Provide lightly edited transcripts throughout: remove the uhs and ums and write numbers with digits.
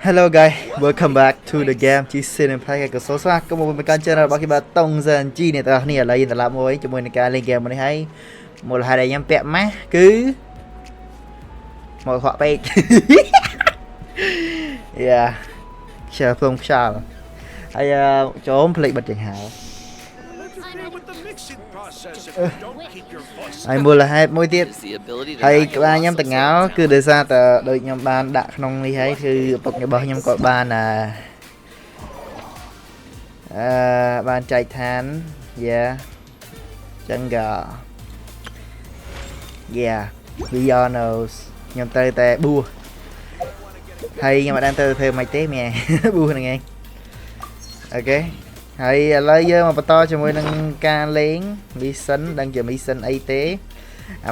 Hello guys, welcome back to the game Genshin and play cái số khác có một cái channel bao nhiêu Tong San YI này ta này là gì là mối cho mình cái lên game mình hay một là hai đại nhắm pẹp má cứ một họ bay yeah chờ không sao ai chỗ play bật chẳng hạn ai mua là hai mối tiết hay ba nhắm tầng áo cứ đưa ra tờ đôi nhắm ban đã không đi hayคือbậc cái bao nhắm gọi ban là ban chạy thán yeah chân gà yeah Bionos nhắm tay tè bua hay nhưng mà đang từ thêm mày té mè bua này nghe ok hay lấy mà bắt to cho môi nâng ca lén mission đang chờ mission y tế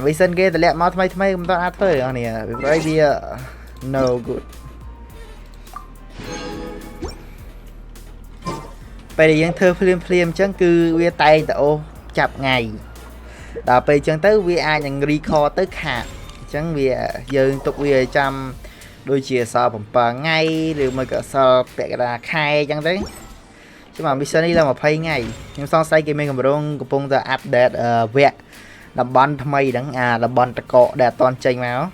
mission kia thì lẹ máu thay chúng ta ăn thôi nè bởi vì no good bây giờ thơ phim chẳng cứ vi tay tạo chập ngày đã bây chẳng tới vi ai nhận record tới khả chẳng vì giờ tục vi trăm đôi chia sò bằng ngay rồi mới cả sò bẹ là khai chẳng đấy chứ mà mission đi là một phay ngày nhưng xong say cái mình còn bông ra update vẹn làm bắn tham mây đắng làm bắn cọ đẹp toàn tranh máu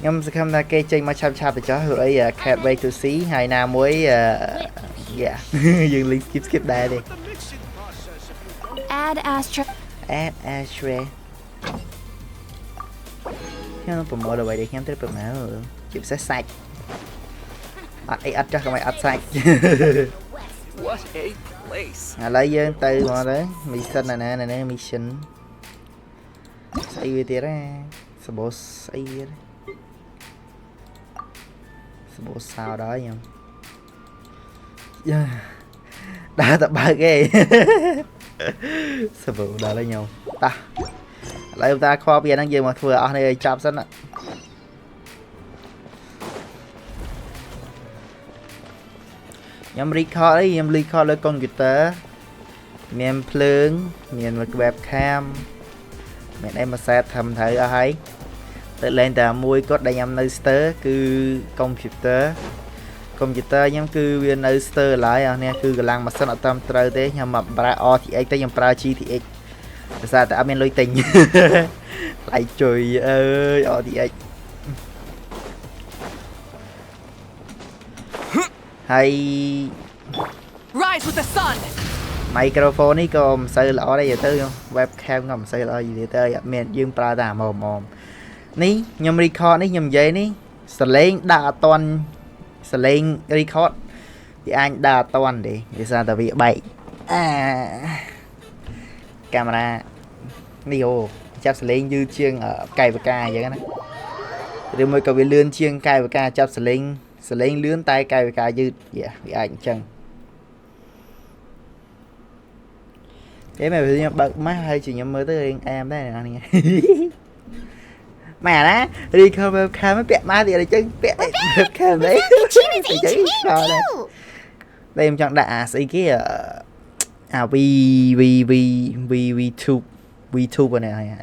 nhưng sẽ không ra cây tranh mà chăm chăm để cho hữu ấy can't wait to see hai nào mới yeah dừng link skip đây đi add ashtray nó promote được vậy đi em tới promote rồi chịu sẽ sạch chắc không ai sạch lấy dân từ mà đấy mission này nè mission xây về tiền ra bộ xây bộ sao đó nhầm đã tập ba ghê bộ đó lấy nhau ta lấy ta kho bây giờ đang giờ mà vừa ở đây chạm sân ạ nhắm record ấy nhắm record lên computer miền phượng miền một webcam miền em mà set thầm thấy ở hay tự lên từ mui có đây nhắm nơi sơ cứ computer nhắm cứ viên nơi sơ lại nè cứ cái lăng mà sân ở tâm trời thế nhưng mà pra thì ấy tới nhắm pra chi thì sao tại bên lôi tình lại trời ơi thì ấy hay microphone này còn xây lọ đây giờ tới không webcam còn xây lọ gì để tới miền dương pra đà mồm ní nhầm record ní nhầm giấy ní sling đa toàn sling record thì anh đa toàn để sao tại vì bậy camera Neo chắp sling như chiêng ở cày và ca vậy đó rồi mới có bị lươn chiêng cày và ca chắp sling lươn tay cày và ca dư dạ bị ảnh chân cái mày bật mắt hay chỉ nhắm mới tới em đấy này nghe mà đó đi không webcam mới bẹt má thì là chân bẹt webcam đấy thì chứ rồi đây đây em chọn đã xây cái VTuber này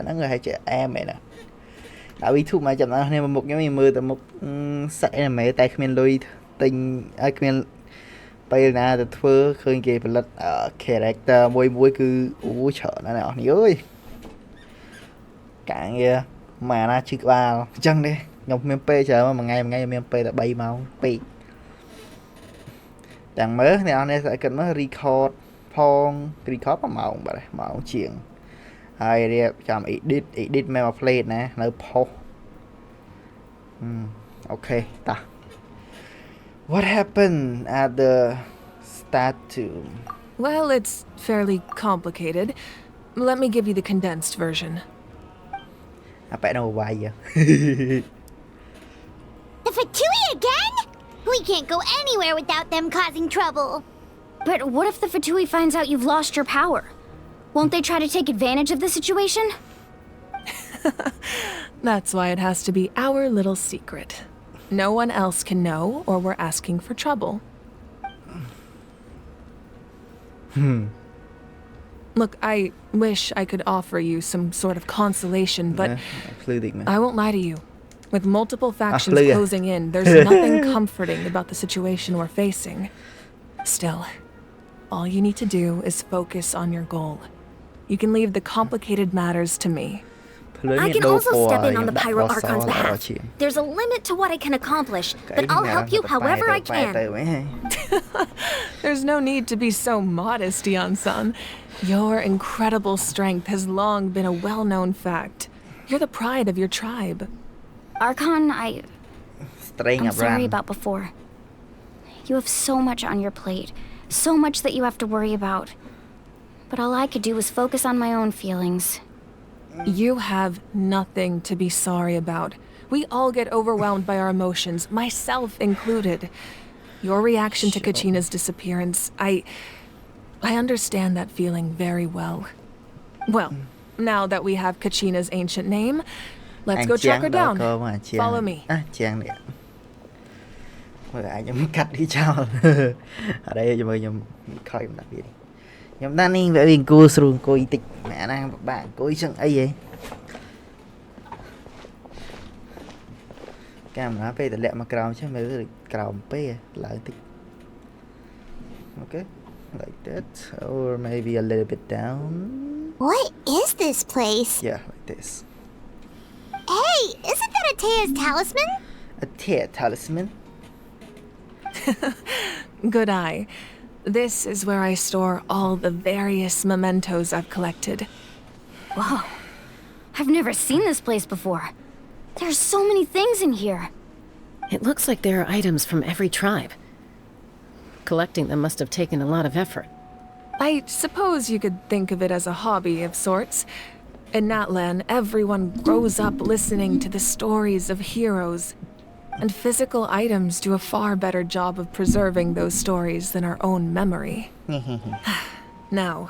nó người hay chơi em mày nè đã VTuber mà chậm nó nên một cái mưa từ một sợi là mẹ tay Khmer lui tình Khmer bây giờ từ thưa khơi kề phần lật character môi cứ chở nó nào nhớ ơi cả nghe mà nó chưa vào chân đi nhọc miếng p chờ mà ngày miếng p là bay máu pi đằng mới này anh sẽ cần mới record phong record mà màu chuyện hay đi chạm edit mail play nè nơi po ok ta what happened at the statue? Well, it's fairly complicated. Let me give you the condensed version. Bạn đâu vậy? The Fatui again? We can't go anywhere without them causing trouble. But what if the Fatui finds out you've lost your power? Won't they try to take advantage of the situation? That's why it has to be our little secret. No one else can know, or we're asking for trouble. Look, I wish I could offer you some sort of consolation, but I won't lie to you. With multiple factions Hallelujah. closing in, there's nothing comforting about the situation we're facing. Still, all you need to do is focus on your goal. You can leave the complicated matters to me. I can also step in on the Pyro Archon's behalf. There's a limit to what I can accomplish, but I'll help you however I can. There's no need to be so modest, Yan-san. Your incredible strength has long been a well-known fact. You're the pride of your tribe. Archon, I'm sorry about before. You have so much on your plate, so much that you have to worry about. But all I could do was focus on my own feelings. You have nothing to be sorry about. We all get overwhelmed by our emotions, myself included. Your reaction to Kachina's disappearance, I understand that feeling very well. Well, now that we have Kachina's ancient name, let's go track her down. Follow me. Anh cắt đi chào. Ở đây cho mình khỏi đặc biệt. Nhóm đàn ninh vậy mình cô sườn cô y tịch mẹ nàng bạn cô y sưng ấy vậy. Cam nó về lẹ mà cào chứ mấy cào pe lại tịch. Okay, like that, or maybe a little bit down. What is this place? Yeah, like this. Hey, isn't that Atea's talisman? A talisman. Good eye. This is where I store all the various mementos I've collected. Whoa. I've never seen this place before. There's so many things in here. It looks like there are items from every tribe. Collecting them must have taken a lot of effort. I suppose you could think of it as a hobby of sorts. In Natlan, everyone grows up listening to the stories of heroes. And physical items do a far better job of preserving those stories than our own memory. Now,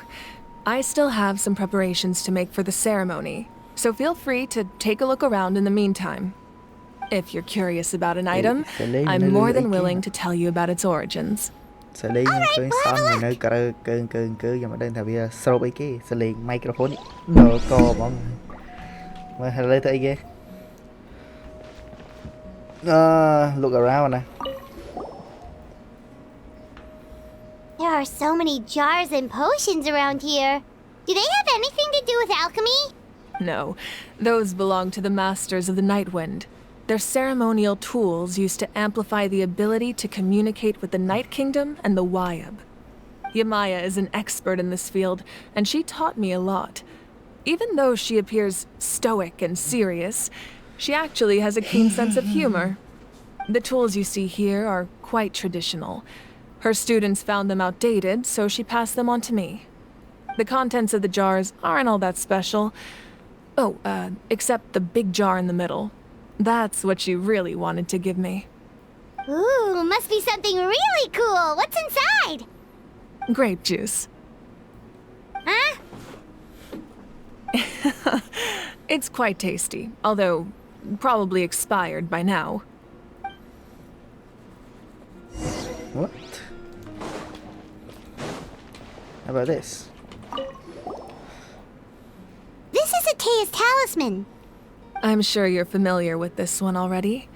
I still have some preparations to make for the ceremony, so feel free to take a look around in the meantime. If you're curious about an item, I'm more than willing to tell you about its origins. Xử lý những cái xong rồi nơi cứ giờ mà đang thà bây giờ sâu ấy kia xử lý microphone đồ co mọi người mà lấy tới ghê. Look around nè. There are so many jars and potions around here. Do they have anything to do with alchemy? No, those belong to the masters of the Night Wind. They're ceremonial tools used to amplify the ability to communicate with the Night Kingdom and the Wyab. Yamaya is an expert in this field, and she taught me a lot. Even though she appears stoic and serious, she actually has a keen sense of humor. The tools you see here are quite traditional. Her students found them outdated, so she passed them on to me. The contents of the jars aren't all that special. Oh, except the big jar in the middle. That's what she really wanted to give me. Ooh, must be something really cool. What's inside? Grape juice. Huh? It's quite tasty, although probably expired by now. What? How about this? This is Atea's talisman. I'm sure you're familiar with this one already.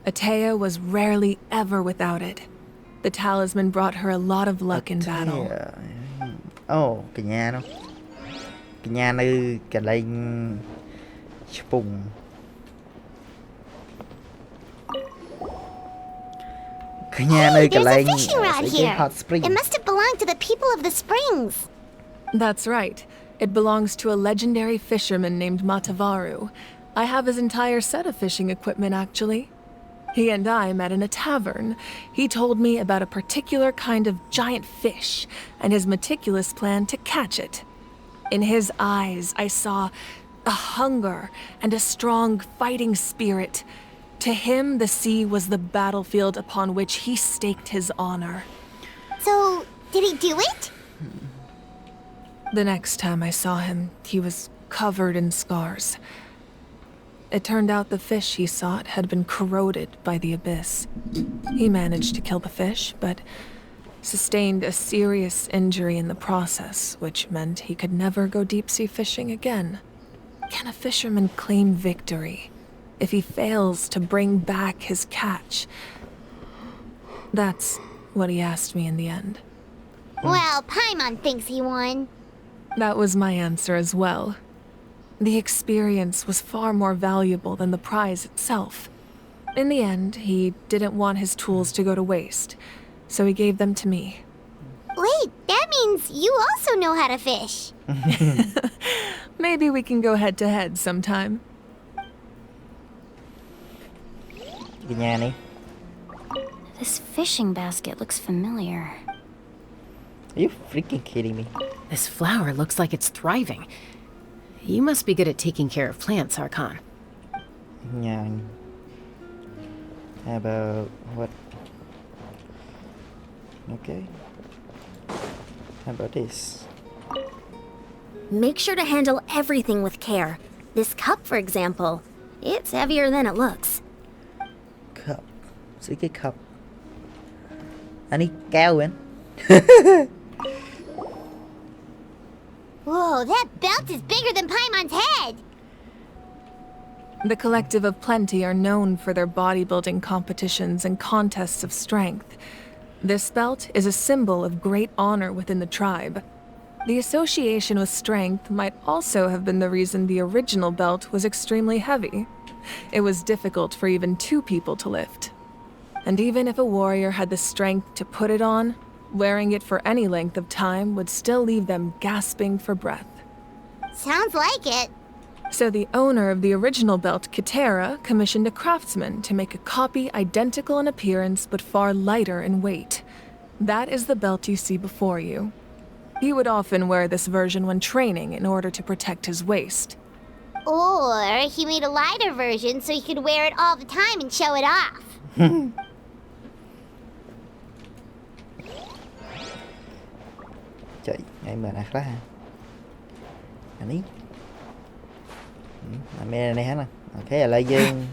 Atea was rarely ever without it. The talisman brought her a lot of luck in battle. Oh, cái nhà đâu? Cái nhà nơi cái lên spung. Cái nhà nơi cái lên hot spring. It must have belonged to the people of the springs. That's right. It belongs to a legendary fisherman named Matavaru. I have his entire set of fishing equipment, actually. He and I met in a tavern. He told me about a particular kind of giant fish and his meticulous plan to catch it. In his eyes, I saw a hunger and a strong fighting spirit. To him, the sea was the battlefield upon which he staked his honor. So, did he do it? The next time I saw him, he was covered in scars. It turned out the fish he sought had been corroded by the abyss. He managed to kill the fish, but sustained a serious injury in the process, which meant he could never go deep-sea fishing again. Can a fisherman claim victory if he fails to bring back his catch. That's what he asked me in the end. Well, Paimon thinks he won. That was my answer as well. The experience was far more valuable than the prize itself. In the end, he didn't want his tools to go to waste, so he gave them to me. Wait, that means you also know how to fish. Maybe we can go head-to-head sometime. Cái nhà này. This fishing basket looks familiar. Are you freaking kidding me? This flower looks like it's thriving. You must be good at taking care of plants, Archon. Yeah. How about what? Okay. How about this? Make sure to handle everything with care. This cup, for example, it's heavier than it looks. Cup. See cái cup. Anh ấy cao vậy? Whoa, that belt is bigger than Paimon's head! The Collective of Plenty are known for their bodybuilding competitions and contests of strength. This belt is a symbol of great honor within the tribe. The association with strength might also have been the reason the original belt was extremely heavy. It was difficult for even 2 people to lift. And even if a warrior had the strength to put it on, wearing it for any length of time would still leave them gasping for breath. Sounds like it. So the owner of the original belt, Kitera, commissioned a craftsman to make a copy identical in appearance but far lighter in weight. That is the belt you see before you. He would often wear this version when training in order to protect his waist. Or he made a lighter version so he could wear it all the time and show it off. Trời, ngày mà nè khá ha. Anh ấy. Mẹ này hả nè. Ok, là lấy dương.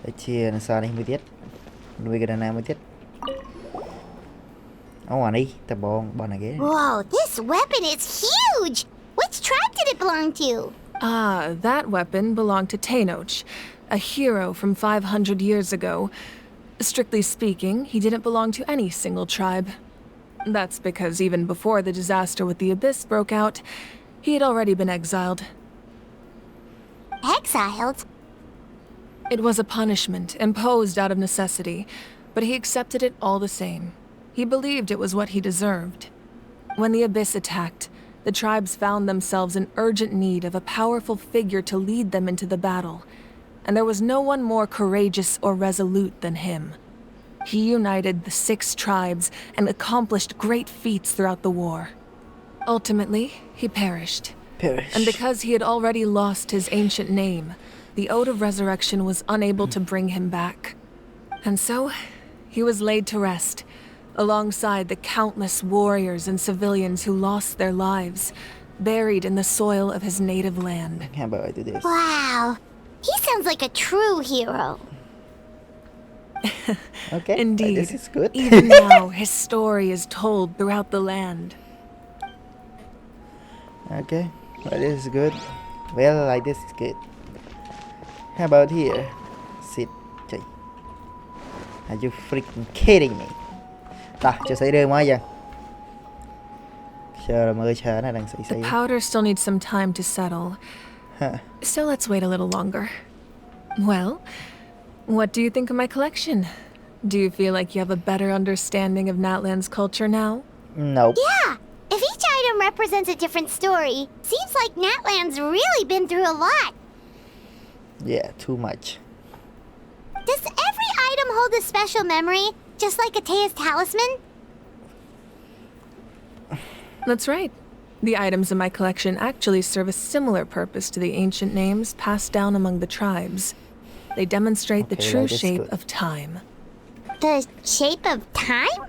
Để chia nó sao đây mới tiết. Nuôi cái đàn nào mới tiết. Oh, đi, ta bọn này ghế. Whoa, this weapon is huge! Which tribe did it belong to? Ah, that weapon belonged to Tenoch, a hero from 500 years ago. Strictly speaking, he didn't belong to any single tribe. That's because even before the disaster with the Abyss broke out, he had already been exiled. Exiled? It was a punishment imposed out of necessity, but he accepted it all the same. He believed it was what he deserved. When the Abyss attacked, the tribes found themselves in urgent need of a powerful figure to lead them into the battle, and there was no one more courageous or resolute than him. He united the 6 tribes and accomplished great feats throughout the war. Ultimately, he perished. And because he had already lost his ancient name, the Ode of Resurrection was unable to bring him back. And so, he was laid to rest, alongside the countless warriors and civilians who lost their lives, buried in the soil of his native land. How about I do this? Wow, he sounds like a true hero. Okay, Indeed. this is good. Even now, his story is told throughout the land. Okay, well, this is good. Well, like this is good. How about here? Sit. Trời. Are you freaking kidding me? Ta, cho xảy đưa mới vậy. Chờ là mới chờ nó đang xảy The powder still needs some time to settle. So let's wait a little longer. Well, what do you think of my collection? Do you feel like you have a better understanding of Natlan's culture now? Nope. Yeah, if each item represents a different story, seems like Natlan's really been through a lot. Yeah, too much. Does every item hold a special memory, just like Atea's talisman? That's right. The items in my collection actually serve a similar purpose to the ancient names passed down among the tribes. They demonstrate the Okay, true that is shape good. of time. The shape of time?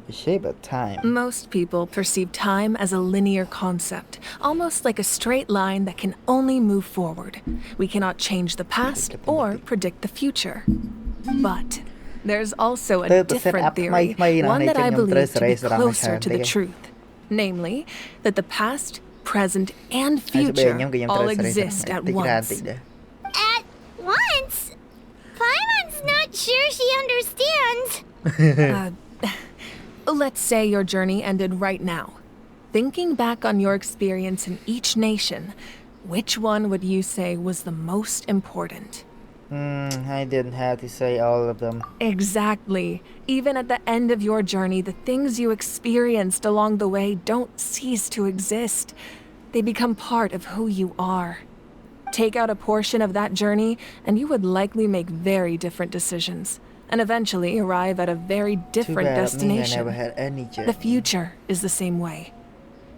The shape of time. Most people perceive time as a linear concept, almost like a straight line that can only move forward. We cannot change the past or predict the future. But there's also a different theory, one that I believe to be closer to the truth. Namely, that the past, present, and future all exist at once. sure she understands. Let's say your journey ended right now. Thinking back on your experience in each nation, which one would you say was the most important? I didn't have to say all of them. Exactly. Even at the end of your journey, the things you experienced along the way don't cease to exist. They become part of who you are. Take out a portion of that journey, and you would likely make very different decisions, and eventually arrive at a very different destination. I never had any journey. The future is the same way.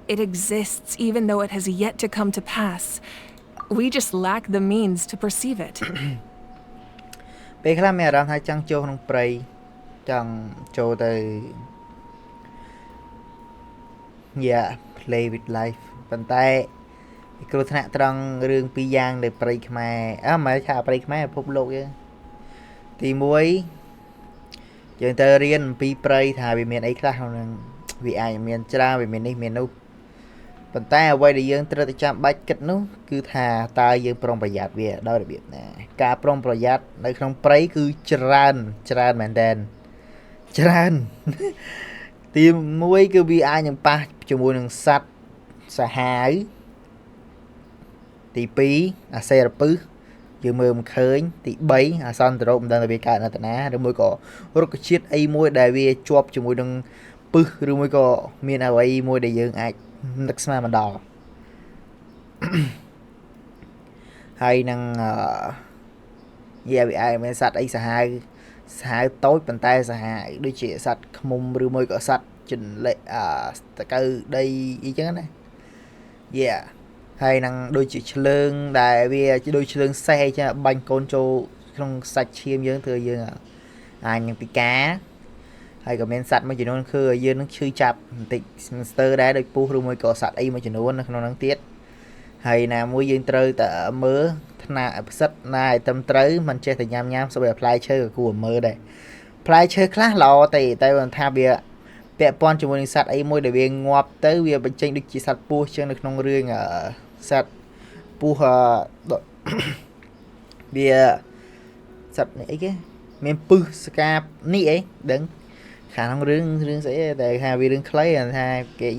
It exists even though it has yet to come to pass. We just lack the means to perceive it. ពេលខ្លះមានអារម្មណ៍ថាចង់ចូលក្នុងព្រៃចង់ចូលទៅ play with life ប៉ុន្តែគ្រោះថ្នាក់ត្រង់រឿងពីរយ៉ាងនៅព្រៃខ្មែរមិនថាព្រៃខ្មែរពិភពលោកយើងទី1យើងទៅរៀនអំពីព្រៃថាវាមានអីខ្លះក្នុងនឹងវាអាចមានច្រើនវាមាននេះមាននោះប៉ុន្តែអ្វីដែលយើងត្រូវតែចាំបាច់គិតនោះគឺថាតើយើងប្រុងប្រយ័ត្នវាដោយរបៀបណាការប្រុងប្រយ័ត្ននៅក្នុងព្រៃគឺច្រើនមែនតើច្រើន ទី1គឺវាអាចនឹងប៉ះជាមួយនឹងសត្វសាហាវទី2អាសេរពឹសយើងមើលមិនឃើញទី3អាសន្នរោគមិនដឹងថាវាកើតនៅតាណាឬមួយក៏រុក្ខជាតិអីមួយដែលវាជាប់ជាមួយនឹងពឹសឬមួយក៏មានអ្វីមួយដែលយើងអាចនឹកស្មានមិនដល់ហើយនឹងវាអាចមានសត្វអីសាហាវតូចប៉ុន្តែសាហាវដូចជាសត្វឃ្មុំឬមួយក៏សត្វចន្លេតកៅដីអីចឹងណាហើយនឹងដូចជាឆ្លើងដែលវាដូចឆ្លើងសេះអីចឹងបាញ់កូនចូលក្នុងសាច់ឈាមយើងធ្វើយើងអាចនឹងពិការហើយក៏មានសត្វមួយចំនួនគឺយើងនឹងឈឺចាប់បន្តិចស្ទើរដែរដូចពស់ឬមួយក៏សត្វអីមួយចំនួននៅក្នុងហ្នឹងទៀតហើយណាមួយយើងត្រូវតែមើលថ្នាក់ផ្សិតណាឲ្យត្រឹមត្រូវមិនចេះតែញ៉ាំសូម្បីតែផ្លែឈើក៏គួរមើលដែរផ្លែឈើខ្លះល្អតែគាត់ថាវាពាក់ព័ន្ធជាមួយនឹងសត្វអីមួយដែលវាងាប់ទៅវាបញ្ចេញដូចជាសត្វពស់ចឹងនៅក្នុងរឿងសត្វពស់វាសត្វអីគេមានពឹសស្កាបនេះអីដឹងខាងក្នុងរឿងស្អីតែថាវារឿងខ្លីថាគេ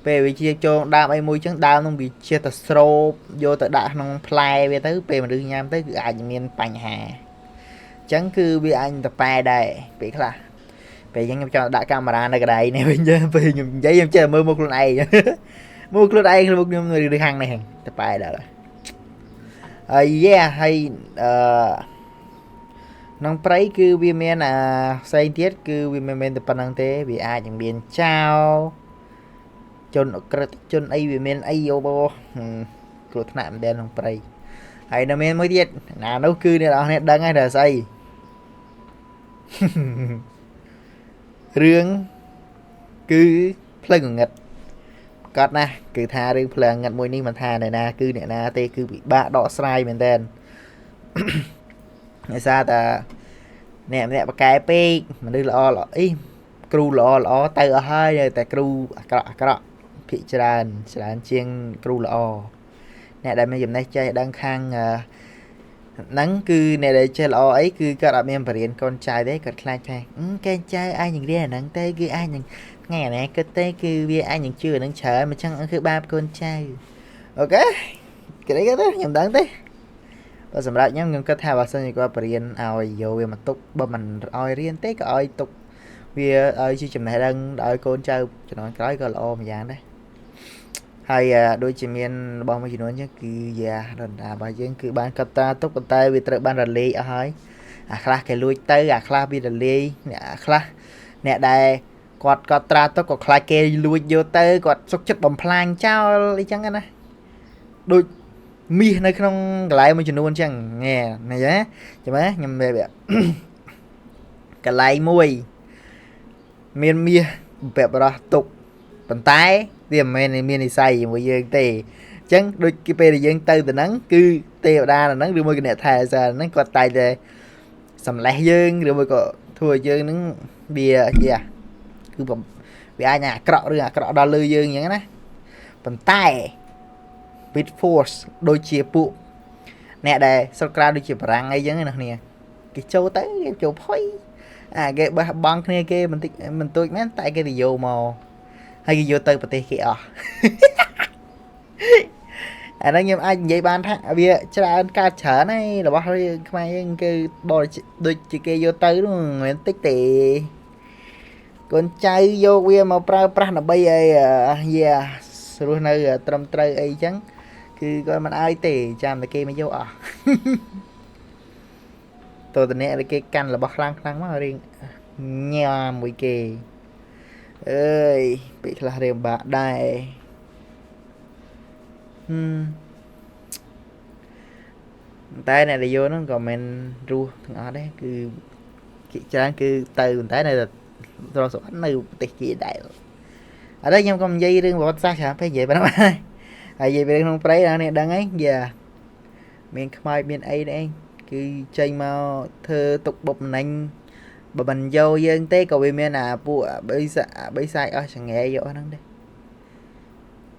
ពេលវាជាចូលដើមអីមួយចឹងដើមនឹងវាជាទៅស្រូបយកទៅដាក់ក្នុងផ្លែវាទៅពេលមនុស្សញ៉ាំទៅគឺអាចមានបញ្ហាអញ្ចឹងគឺវាអាចទៅប៉ែដែរពេលខ្លះពេលអញ្ចឹងខ្ញុំចង់ដាក់កាមេរ៉ានៅកន្លែងនេះវិញពេលខ្ញុំនិយាយខ្ញុំចេះមើលមុខខ្លួនឯងមុខខ្ញុំនៅខាងនេះទៅប៉ែដល់ហើយហើយក្នុងព្រៃគឺវាមានផ្សេងទៀតគឺវាមិនមែនតែប៉ុណ្្នឹងទេវាអាចនឹងមានចោលជនអក្រិតជនអីវាមានអីយោគ្រោះថ្នាក់មិនដែលក្នុងព្រៃហើយនៅមានមួយទៀតណានោះគឺអ្នកនរគ្នាដឹងហើយថាស្អីរឿងគឺផ្លូវងងឹតប្រកាសណាស់គឺថារឿងផ្លូវងងឹតមួយនេះមិនថាអ្នកណាគឺអ្នកណាទេគឺពិបាកដកស្រាយមែនតើដោយសារតែអ្នកម្នាក់បកែពេកមនុស្សល្អអីគ្រូល្អទៅអស់ហើយតែគ្រូអាក្រក់ភាគច្រើនជាងគ្រូល្អអ្នកដែលមានចំណេះចេះដឹងខាងហ្នឹងគឺអ្នកដែលចេះល្អអីគឺគាត់អត់មានបរៀនកូនចៅទេគាត់ខ្លាចថាកែចៅអាចនឹងរៀនអាហ្នឹងទៅគឺអាចនឹងថ្ងៃណាគិតទេគឺវាអាចនឹងជឿអាហ្នឹងច្រើនមិនចឹងគឺបាបកូនចៅអូខេគេគេទៅខ្ញុំដឹងទេបើសម្រាប់ខ្ញុំគិតថាបើសិនជាគាត់បរៀនឲ្យយកវាមកទុកបើមិនឲ្យរៀនទេក៏ឲ្យទុកវាឲ្យជាចំណេះដឹងឲ្យកូនចៅជំនាន់ក្រោយក៏ល្អម្យ៉ាងដែរហើយដូចជាមានរបស់មួយចំនួនចឹងគឺដល់តារបស់យើងគឺបានកត់ត្រាទុកប៉ុន្តែវាត្រូវបានរលាយអស់ហើយអាខ្លះគេលួចទៅអាខ្លះវារលាយអាខ្លះអ្នកដែលគាត់កត់ត្រាទុកក៏ខ្លាចគេលួចយកទៅគាត់សុកចិត្តបំផ្លាញចោលអីចឹងណាដូចមាសនៅក្នុងកន្លែងមួយចំនួនចឹងណែចាំមើលខ្ញុំវាកន្លែងមួយមានមាសបែបរស់ទុកប៉ុន្តែវាមិនមែនមាននិស័យជាមួយយើងទេអញ្ចឹងដូចគេពេលដែលយើងទៅហ្នឹងគឺទេវតាហ្នឹងឬមួយក៏អ្នកថែសារហ្នឹងគាត់តែតែសម្លេះយើងឬមួយក៏ធ្វើឲ្យយើងហ្នឹងវាគឺវាអាចអាក្រក់ដល់លើយើងអញ្ចឹងណាប៉ុន្តែ with force ដូចជាពួកអ្នកដែលស្រុកក្រៅដូចជាបារាំងអីចឹងណាគ្នា cái châu tới game châu phôi à cái băng kia kia mình tôi mấy tại cái video màu hay cái vô tới bật kia à nó nhưng anh vậy ban thằng bia cho anh ca chở này là bao nhiêu mai cái bò đôi chị kia vô tới đúng không nguyện tích tỷ con trai vô bia mà pra là bây giờ yeah rồi nơi trầm trời ấy chẳng cứ coi mình ai tỉ chạm cái kia mới vô à tôi tình nè cái căn là bao khăn mà riêng nhà mùi kì ơi bị là riêng bạn đây tay này là vô nó còn mình ru thằng ở đấy cứ chán cứ từ tay này là rồi số này tịch gì đại ở đây nhưng còn dây riêng một sao chả phải vậy bạn ơi à vậy bên không phải này đang ấy giờ miền Khmer miền ấy đấy cứ chơi mau thơ tục bộc nành bà mình vô dân tế cầu bên miền à bùa bây sai ở chẳng nghe vô nó đây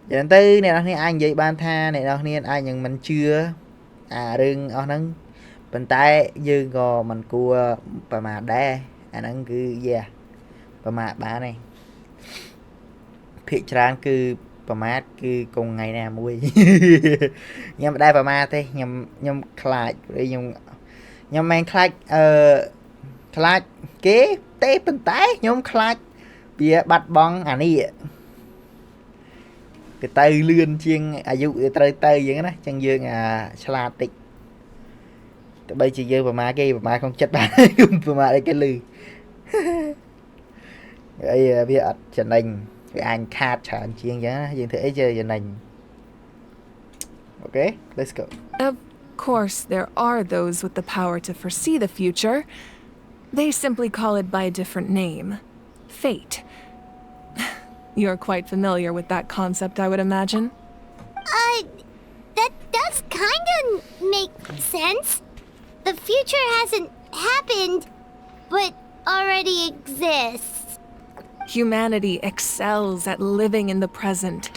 giờ tới này nó anh vậy ban tha này đâu nên ai nhưng mình chưa à đừng ở nâng bên tay dư gò mình cua bà mà đe anh ăn cứ yeah bà mà bà này thị trang cứ bà mát cứ cùng ngày nào mùi nhưng mà đây bà ma thế nhầm khai đi nhầm mang khai khai kế tế bên tay nhầm khai bia bắt bong à nì cái tay lươn chiên à dụ tay tay vậy đó chân dương à salad tịch bây chỉ dơ bà ma không chết bà bà ma đây cái lư đây bây giờ chân anh cái anh cat trả anh chiên vậy đó thế chơi chân anh okay let's go. Of course there are those with the power to foresee the future. They simply call it by a different name. Fate. You're quite familiar with that concept, I would imagine. That does kind of make sense. The future hasn't happened, but already exists. Humanity excels at living in the present,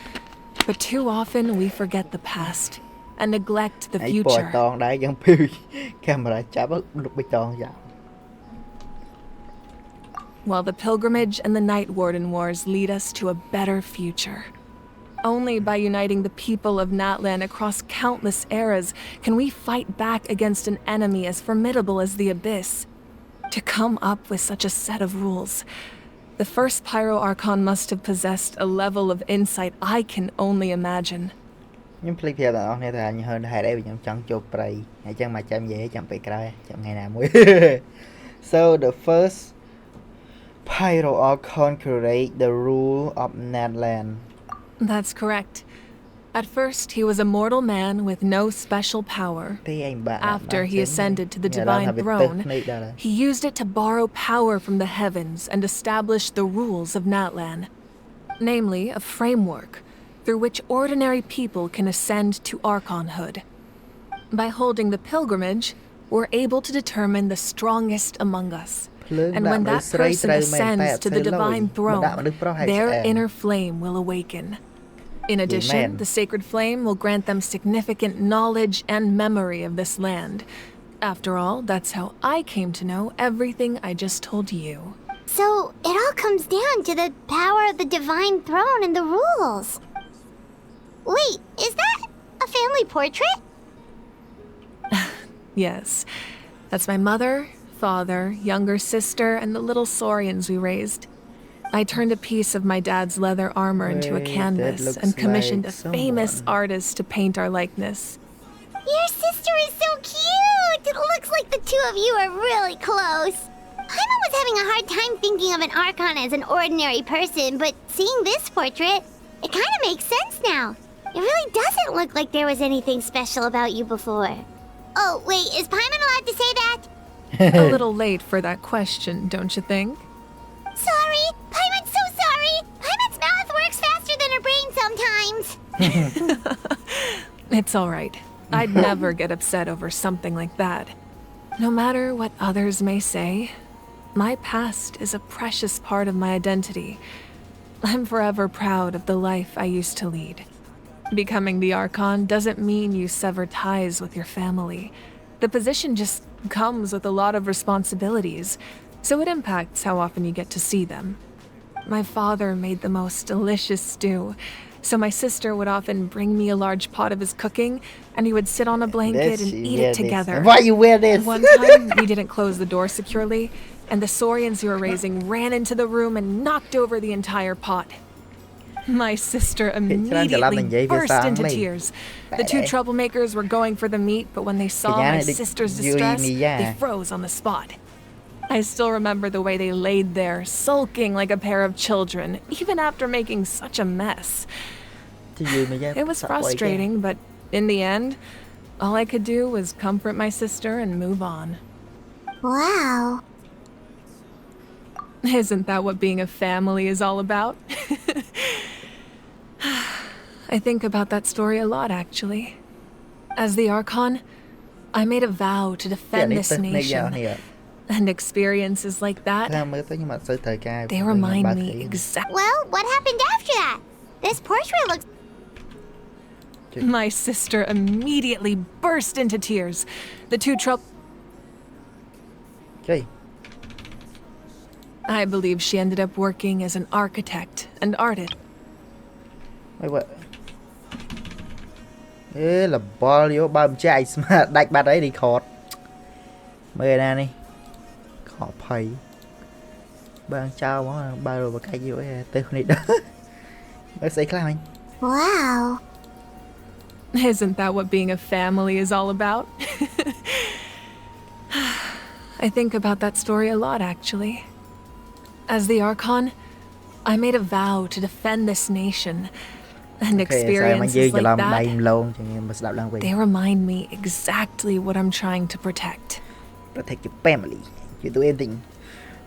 but too often we forget the past and neglect the future. While the pilgrimage and the Night Warden Wars lead us to a better future. Only by uniting the people of Natlan across countless eras can we fight back against an enemy as formidable as the Abyss. To come up with such a set of rules, the first Pyro Archon must have possessed a level of insight I can only imagine. Nhưng click theo đó này là như hơn hai đấy bị chọn chụp play hay chẳng mà chăm dễ chăm bị cray chăm ngày nào mới. So the first Pyro Archon create the rule of Natlan. That's correct. At first, he was a mortal man with no special power. After he ascended to the divine throne, he used it to borrow power from the heavens and establish the rules of Natlan. Namely, a framework through which ordinary people can ascend to Archonhood. By holding the pilgrimage, we're able to determine the strongest among us. And when that person ascends to the divine throne, their inner flame will awaken. In addition, the sacred flame will grant them significant knowledge and memory of this land. After all, that's how I came to know everything I just told you. So, it all comes down to the power of the divine throne and the rules. Wait, is that a family portrait? Yes. That's my mother, father, younger sister, and the little saurians we raised. I turned a piece of my dad's leather armor into a canvas and commissioned a famous artist to paint our likeness. Your sister is so cute! It looks like the two of you are really close. Paimon was having a hard time thinking of an Archon as an ordinary person, but seeing this portrait, it kind of makes sense now. It really doesn't look like there was anything special about you before. Oh, wait, is Paimon allowed to say that? A little late for that question, don't you think? Sorry! Paimon's so sorry! Paimon's mouth works faster than her brain sometimes! It's alright. I'd never get upset over something like that. No matter what others may say, my past is a precious part of my identity. I'm forever proud of the life I used to lead. Becoming the Archon doesn't mean you sever ties with your family. The position just comes with a lot of responsibilities, so it impacts how often you get to see them. My father made the most delicious stew, so my sister would often bring me a large pot of his cooking, and we would sit on a blanket and eat it together. Why you wear this? One time, we didn't close the door securely, and the saurians who were raising ran into the room and knocked over the entire pot. My sister immediately burst into tears. The two troublemakers were going for the meat, but when they saw my sister's distress, they froze on the spot. I still remember the way they laid there, sulking like a pair of children, even after making such a mess. It was frustrating, but in the end, all I could do was comfort my sister and move on. Wow. Isn't that what being a family is all about? I think about that story a lot, actually. As the Archon, I made a vow to defend this nation. And experiences like that, they remind me exactly. Well, what happened after that? This portrait looks... My sister immediately burst into tears. The two I believe she ended up working as an architect and artist. Wait, what? Ê là bò vô bơm chạy mà đạch bát ấy đi khọt. Mời ra đi. Khó phây. Bạn chào món ba rồi cái gì vậy? Tên này đó. Bác sĩ Clown anh. Wow. Isn't that what being a family is all about? I think about that story a lot, actually. As the Archon, I made a vow to defend this nation. And experiences like that, they remind me exactly what I'm trying to protect. Protect your family. You do anything.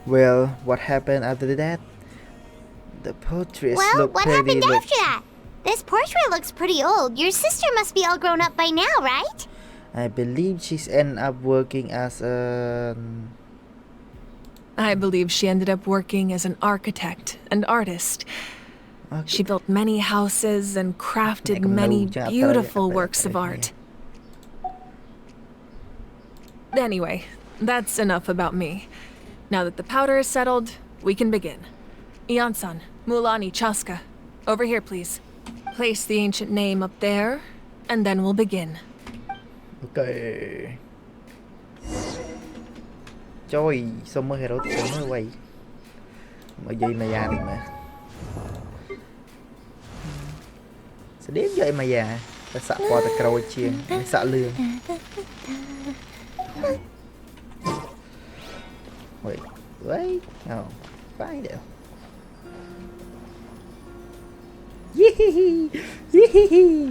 Well, what happened after that? The portraits look what pretty. Happened after that? This portrait looks pretty old. Your sister must be all grown up by now, right? I believe she's ended up working as I believe she ended up working as an architect and artist. She built many houses and crafted many beautiful works of art. Anyway, that's enough about me. Now that the powder is settled, we can begin. Ian-san, Mulani, Chaska, over here, please. Place the ancient name up there, and then we'll begin. Okay. Trời, sao mới hero mới quay. Mà gì mà già đi mà. Sẽ đếm vậy mà già. Ta sợ qua ta cầu chiên, ta sợ lương. Wait, wait, no, find it. Yee-hee-hee, yee-hee-hee,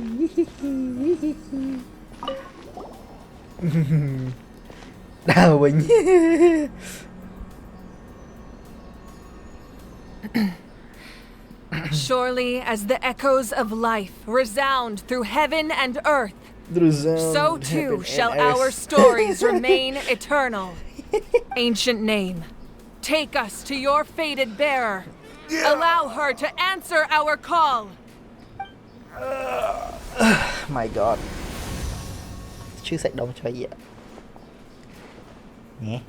yee-hee-hee. Đau mình. Surely as the echoes of life resound through heaven and earth, so too shall our stories remain eternal. Ancient name, take us to your fated bearer. Allow her to answer our call. My God. Chưa sạch đông cho vậy. Nhé.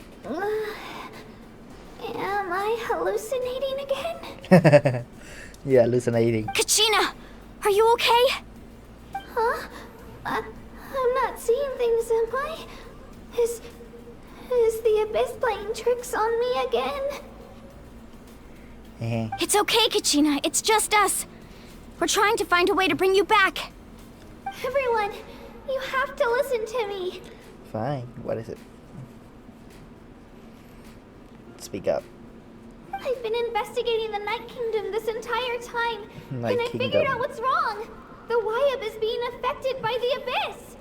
Am I hallucinating again? Yeah, hallucinating. Kachina, are you okay? Huh? I'm not seeing things, am I? Is the abyss playing tricks on me again? It's okay, Kachina. It's just us. We're trying to find a way to bring you back. Everyone, you have to listen to me. Fine. What is it? Speak up. I've been investigating the Night Kingdom this entire time, Night and I Kingdom. figured out what's wrong. The Wayab is being affected by the abyss.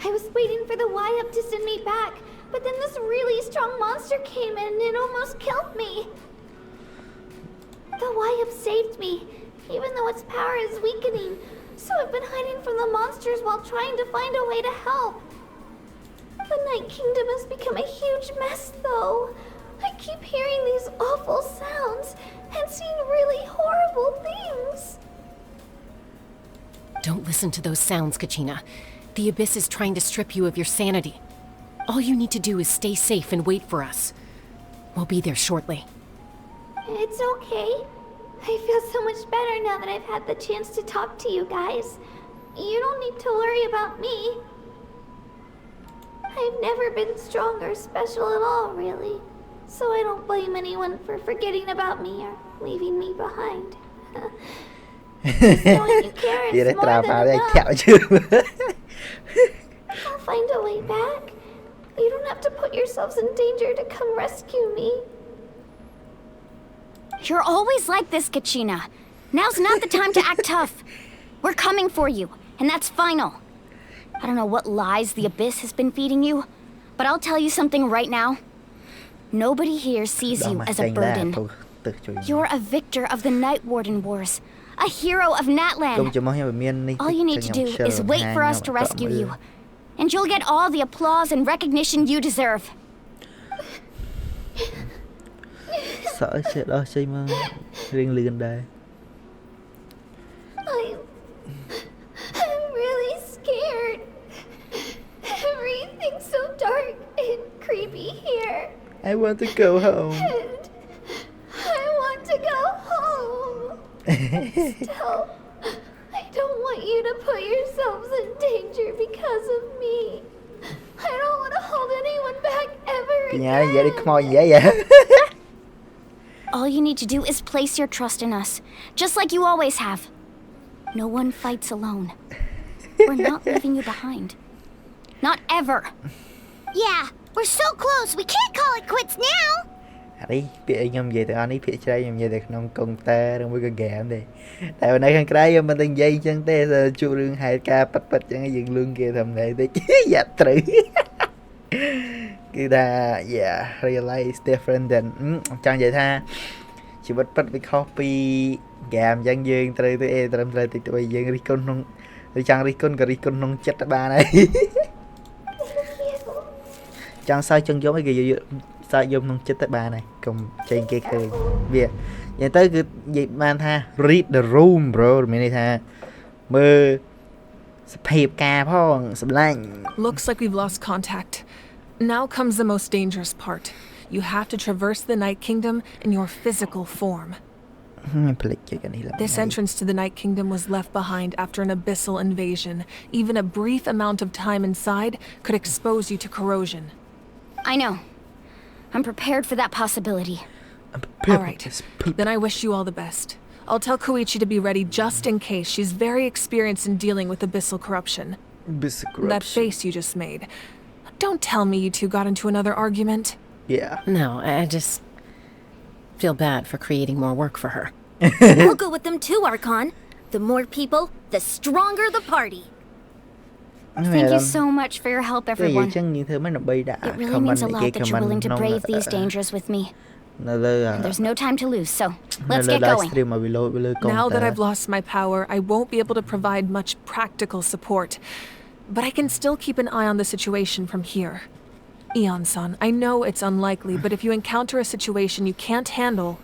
I was waiting for the Wayab to send me back, but then this really strong monster came in and it almost killed me. The Wayab saved me, even though its power is weakening, so I've been hiding from the monsters while trying to find a way to help. The Night Kingdom has become a huge mess, though. I keep hearing these awful sounds and seeing really horrible things. Don't listen to those sounds, Kachina. The Abyss is trying to strip you of your sanity. All you need to do is stay safe and wait for us. We'll be there shortly. It's okay. I feel so much better now that I've had the chance to talk to you guys. You don't need to worry about me. I've never been strong or special at all, really. So I don't blame anyone for forgetting about me or leaving me behind. Just knowing you care is more than enough. I'll find a way back. You don't have to put yourselves in danger to come rescue me. You're always like this, Kachina. Now's not the time to act tough. We're coming for you, and that's final. I don't know what lies the Abyss has been feeding you, but I'll tell you something right now. Nobody here sees you as a burden. You're a victor of the Night Warden Wars, a hero of Natlan. All you need to do is wait for us to rescue you, and you'll get all the applause and recognition you deserve. Sợ chết đó chơi mà riêng liền đây. I'm really scared. Everything's so dark and creepy here. I want to go home. And I want to go home. Still, I don't want you to put yourselves in danger because of me. I don't want to hold anyone back ever again. Vậy đi, come on, vậy. All you need to do is place your trust in us, just like you always have. No one fights alone. We're not leaving you behind. Not ever. Yeah, we're so close. We can't call it quits now. Đi, bị nhom về từ anh ấy bị chơi nhom về từ nông công ta đang mới cái game đi. Tại bên đây khăn cái mình đang dây chân te giờ chu rương 2K bật chẳng cái dựng lương kia thầm này tới dạ trừ. Cái ta yeah realize different than chẳng vậy tha chỉ bật với copy game chẳng dương từ từ e từ từ từ bây giờ recon không chẳng recon không chết ba này chẳng sai chân giống cái gì sao dùng không chết ba này cùng trên kia khơi việc vậy tới cái gì man tha read the room bro mình đi tha mơ sập ca phong sibling. Looks like we've lost contact. Now comes the most dangerous part. You have to traverse the Night Kingdom in your physical form. This entrance to the Night Kingdom was left behind after an abyssal invasion. Even a brief amount of time inside could expose you to corrosion. I know. I'm prepared for that possibility. Alright, then I wish you all the best. I'll tell Koichi to be ready just in case. She's very experienced in dealing with abyssal corruption. That face you just made. Don't tell me you two got into another argument. Yeah. No, I just feel bad for creating more work for her. I'll go with them too, Archon. The more people, the stronger the party. Thank you so much for your help, everyone. It It really means a lot that you're willing to brave these dangers with me. And there's no time to lose, so let's get going. Now that I've lost my power, I won't be able to provide much practical support. But I can still keep an eye on the situation from here. Eon-san, I know it's unlikely, but if you encounter a situation you can't handle...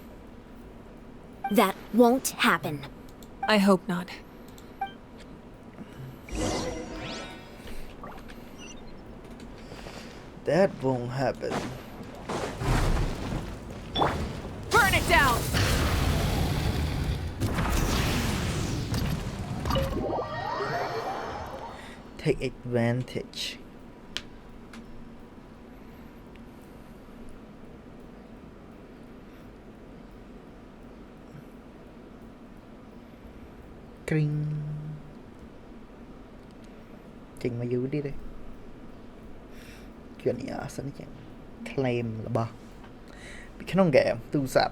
That won't happen. I hope not. That won't happen. Burn it down! Take advantage. Kring. Chỉnh mà giữ đi đây. Chuyện này ở sân chẳng. Claim là bao. Bị cái nông game tu sạp.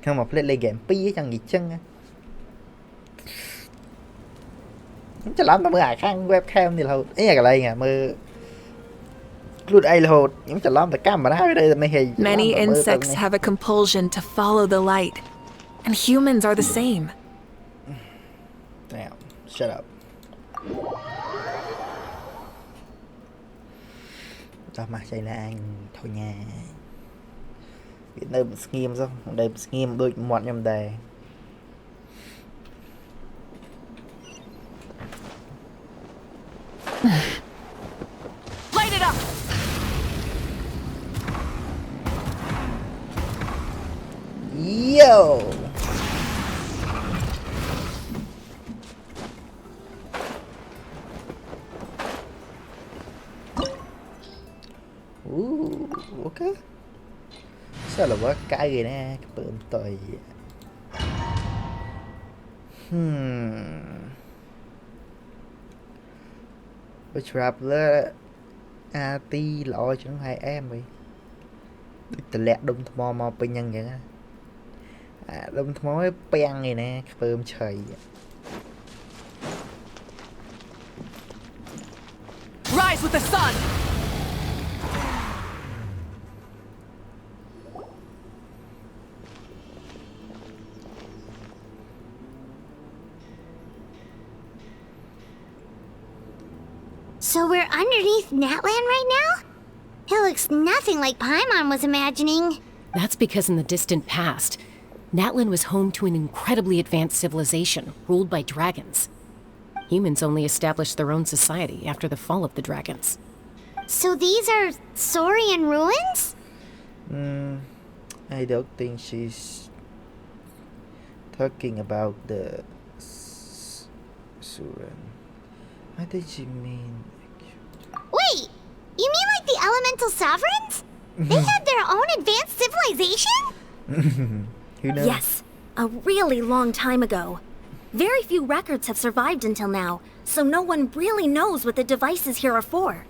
Không mà play game pi chẳng gì chân á.จะล้ำมาเมื่อข้างเว็บแคมนี่เราไอ้อะไรเงี้ยมือรูดไอ้เรายังจะล้ำแต่ก้ามมาได้ไม่ได้ไม่เห็น Many insects have a compulsion to follow the light, and humans are the same. Damn, shut up. Tao mà chạy là anh thôi nha. Việt Nam nghiêm sao? Đây nghiêm đôi mọt nhầm đề. go. Ok. Sao là quá cái gì nè, cái bơm tồi. Bây traveler AT lọ chẳng hai em vậy. Từ lẹ đông thò mò bên nhân vậy á. Đông thò pen này nè, cái bơm trời. Rise with the sun. So we're underneath Natland right now? It looks nothing like Paimon was imagining. That's because in the distant past, Natlan was home to an incredibly advanced civilization ruled by dragons. Humans only established their own society after the fall of the dragons. So these are Saurian ruins? I don't think she's talking about the Suran. I think she mean. Wait! You mean like the elemental sovereigns? They had their own advanced civilization? Who knows? Yes, a really long time ago. Very few records have survived until now, so no one really knows what the devices here are for.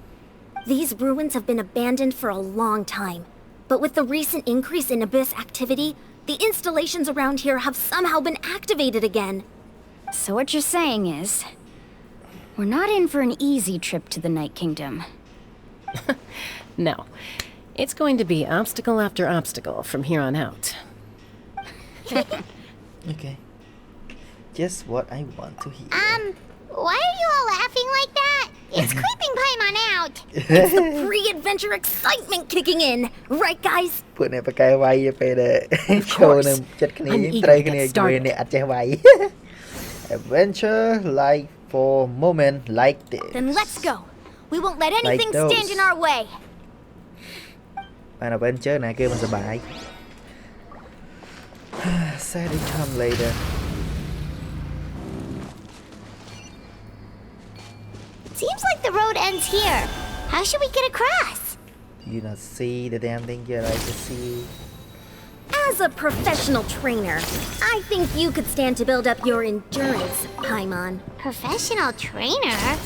These ruins have been abandoned for a long time, but with the recent increase in Abyss activity, the installations around here have somehow been activated again. So what you're saying is, we're not in for an easy trip to the Night Kingdom. No. It's going to be obstacle after obstacle from here on out. Okay. Just what I want to hear. Why are you all laughing like that? It's creeping Paimon out. It's the pre-adventure excitement kicking in, right guys? Put này phải cài quay về để show nè chết cái này tray cái này người này ăn chơi quay. Adventure like for moment like this. Then let's go. We won't let anything Like stand in our way. Bạn adventure này kêu mình sẽ bại. Sad it come later. Seems like the road ends here. How should we get across? You not see the damn thing you like to see. As a professional trainer, I think you could stand to build up your endurance, Paimon. Professional trainer?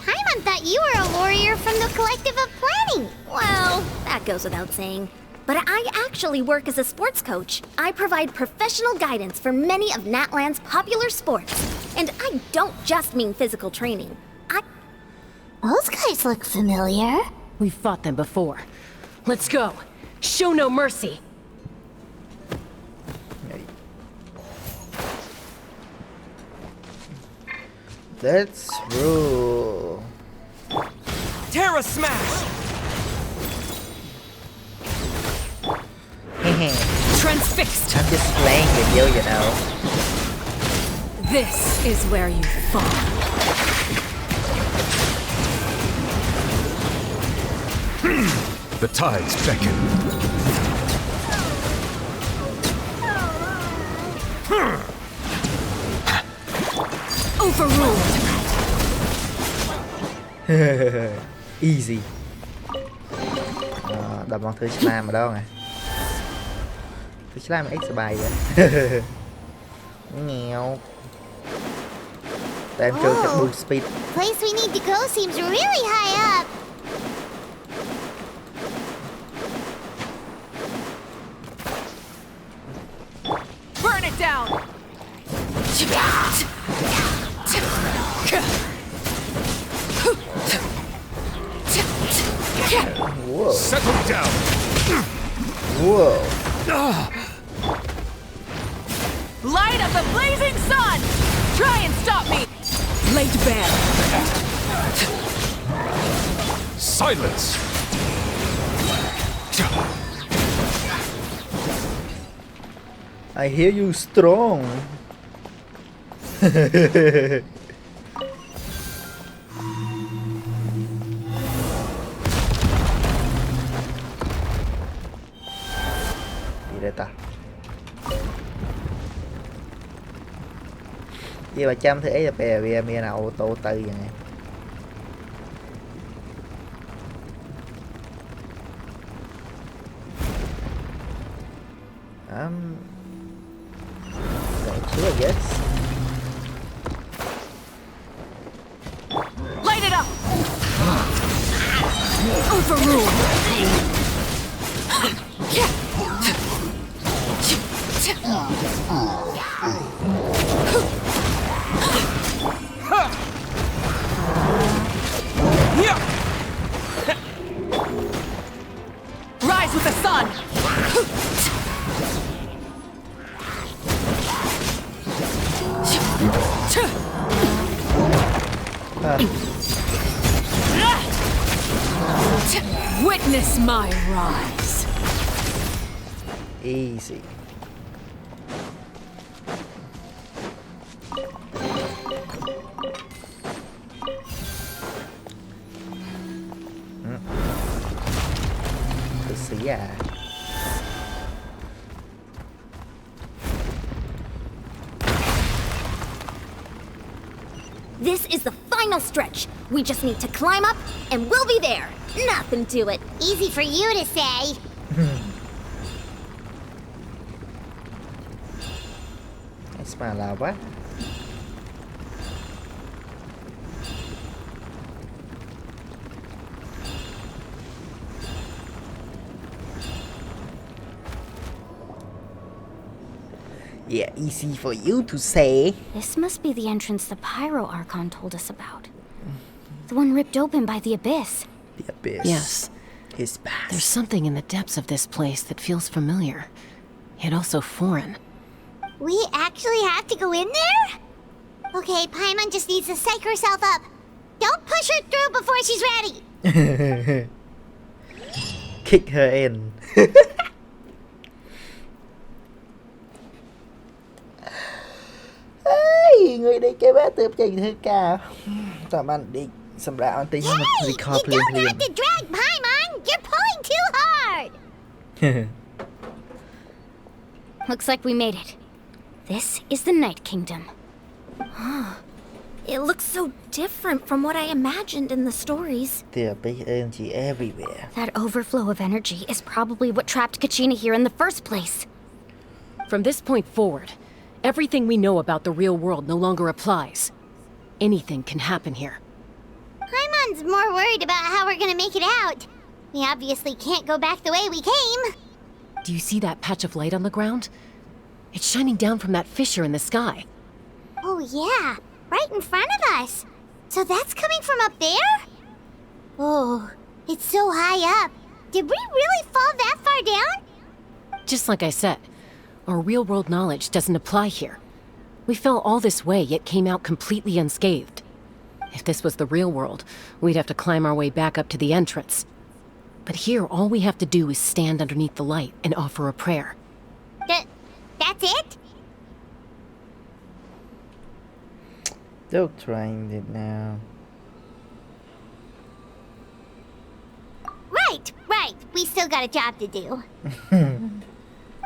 Paimon thought you were a warrior from the Collective of Planning. Well, that goes without saying. But I actually work as a sports coach. I provide professional guidance for many of Natland's popular sports. And I don't just mean physical training. Those guys look familiar. We've fought them before. Let's go. Show no mercy. Let's roll. Terra Smash! Transfixed. I'm just playing with you know. This is where you fall. The tides beckon. Overruled. Easy. Đập con thứ slam ở đâu này? Thứ slam x bài vậy. Nghèo. Tại em chơi cái boost speed. Place we need to go seems really high up. Burn it down. Whoa. Settle down. Whoa. Light of the blazing sun! Try and stop me! Laid bare. Silence. I hear you strong. Gì đây ta? Vì bà chăm thế là bè vì mẹ nào ô tô tư vậy nè. Sure, I guess. Light it up! Overruled! Rise with the sun! Witness my rise. Easy. Tôi xí à. This is the final stretch. We just need to climb up, and we'll be there. Nothing to it. Easy for you to say. Mà là quá. Yeah, easy for you to say. This must be the entrance the Pyro Archon told us about. The one ripped open by the Abyss. The Abyss. Yes. His past. There's something in the depths of this place that feels familiar, yet also foreign. We actually have to go in there? Okay, Paimon just needs to psych herself up. Don't push her through before she's ready. Kick her in. Người đi cái bát tớp trình thứ cao. Tạm bạn đi xâm rạo anh tí. Hey, you don't have to drag Paimon. You're pulling too hard. Looks like we made it. This is the Night Kingdom. It looks so different from what I imagined in the stories. There be energy everywhere. That overflow of energy is probably what trapped Kachina here in the first place. From this point forward, everything we know about the real world no longer applies. Anything can happen here. Paimon's more worried about how we're gonna make it out. We obviously can't go back the way we came. Do you see that patch of light on the ground? It's shining down from that fissure in the sky. Oh yeah, right in front of us. So that's coming from up there? Oh, it's so high up. Did we really fall that far down? Just like I said, our real-world knowledge doesn't apply here. We fell all this way, yet came out completely unscathed. If this was the real world, we'd have to climb our way back up to the entrance. But here, all we have to do is stand underneath the light and offer a prayer. That's it? Still trying it now. Right. We still got a job to do.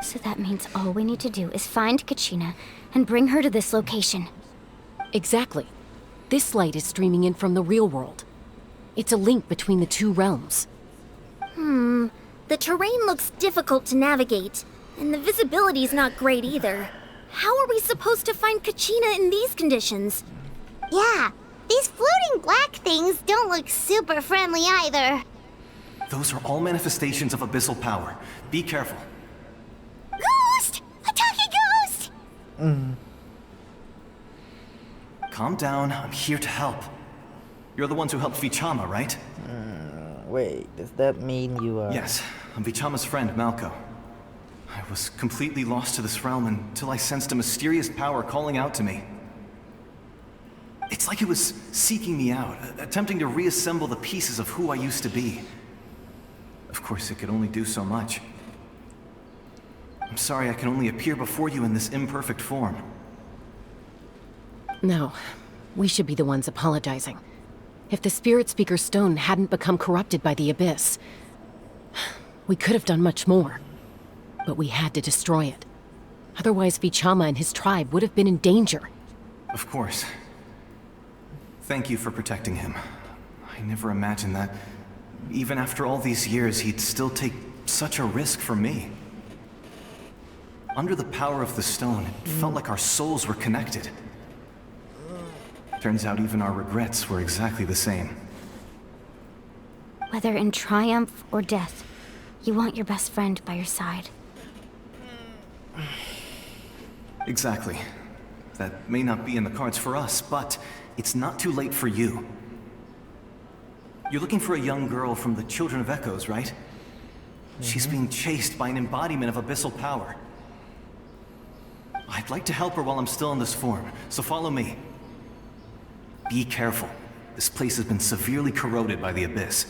So that means all we need to do is find Kachina and bring her to this location. Exactly. This light is streaming in from the real world. It's a link between the two realms. The terrain looks difficult to navigate, and the visibility's not great either. How are we supposed to find Kachina in these conditions? Yeah, these floating black things don't look super friendly either. Those are all manifestations of abyssal power. Be careful. Ghost! A talking ghost! Calm down, I'm here to help. You're the ones who helped Vichama, right? Wait, does that mean you are... Yes, I'm Vichama's friend, Malco. I was completely lost to this realm until I sensed a mysterious power calling out to me. It's like it was seeking me out, attempting to reassemble the pieces of who I used to be. Of course, it could only do so much. I'm sorry I can only appear before you in this imperfect form. No, we should be the ones apologizing. If the Spirit Speaker's stone hadn't become corrupted by the Abyss, we could have done much more. But we had to destroy it. Otherwise, Vichama and his tribe would have been in danger. Of course. Thank you for protecting him. I never imagined that, even after all these years, he'd still take such a risk for me. Under the power of the stone, it felt like our souls were connected. Turns out even our regrets were exactly the same. Whether in triumph or death, you want your best friend by your side. Exactly. That may not be in the cards for us, but it's not too late for you. You're looking for a young girl from the Children of Echoes, right? She's being chased by an embodiment of abyssal power. I'd like to help her while I'm still in this form, so follow me. Be careful. This place has been severely corroded by the abyss.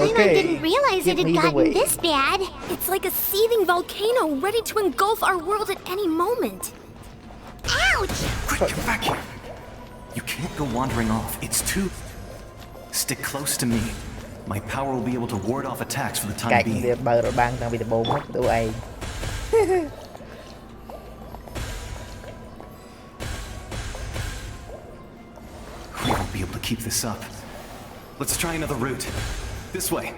I didn't realize it had gotten this bad. It's like a seething volcano ready to engulf our world at any moment. Ouch! Quick, get back here. You can't go wandering off. It's too... Stick close to me. My power will be able to ward off attacks for the time being. We won't be able to keep this up. Let's try another route. This way.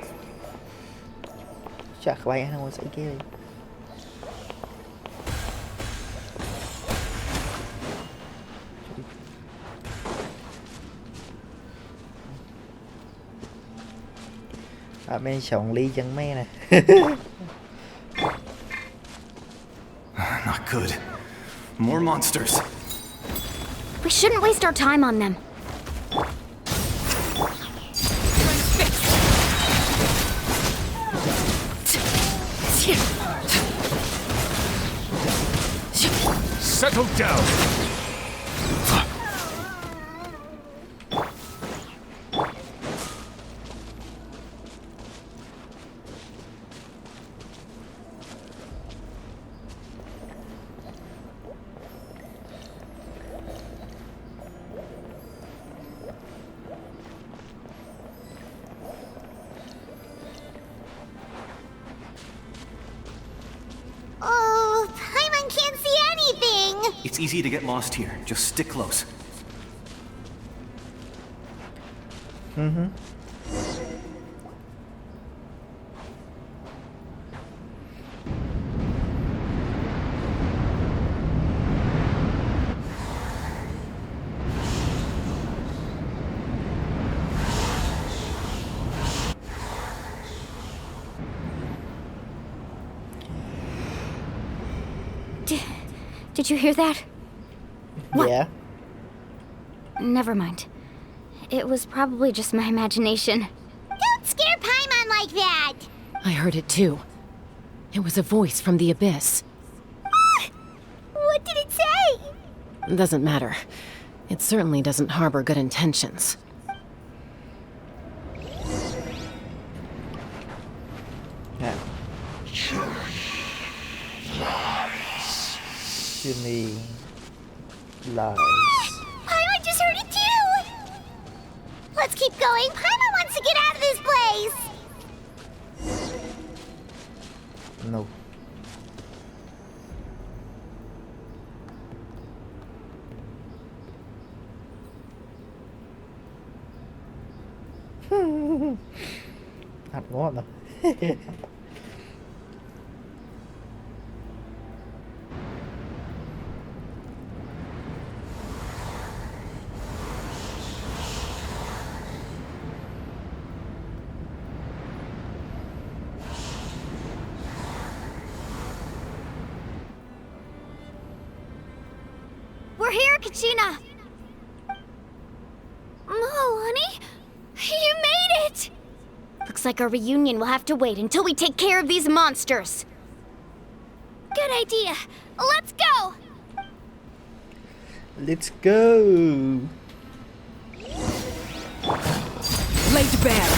Not good. More monsters. We shouldn't waste our time on them. Settle down. Oh, Paimon can't see anything! It's easy to get lost here. Just stick close. Did you hear that? What? Yeah. Never mind. It was probably just my imagination. Don't scare Paimon like that! I heard it too. It was a voice from the abyss. What did it say? Doesn't matter. It certainly doesn't harbor good intentions. Yeah. Jimmy lies. Paimon just heard it too! Let's keep going. Paimon wants to get out of this place! No. Thật ngon đâu. We're here, Kachina! Oh, honey? You made it! Looks like our reunion will have to wait until we take care of these monsters. Good idea. Let's go! Let's go. Laid bare.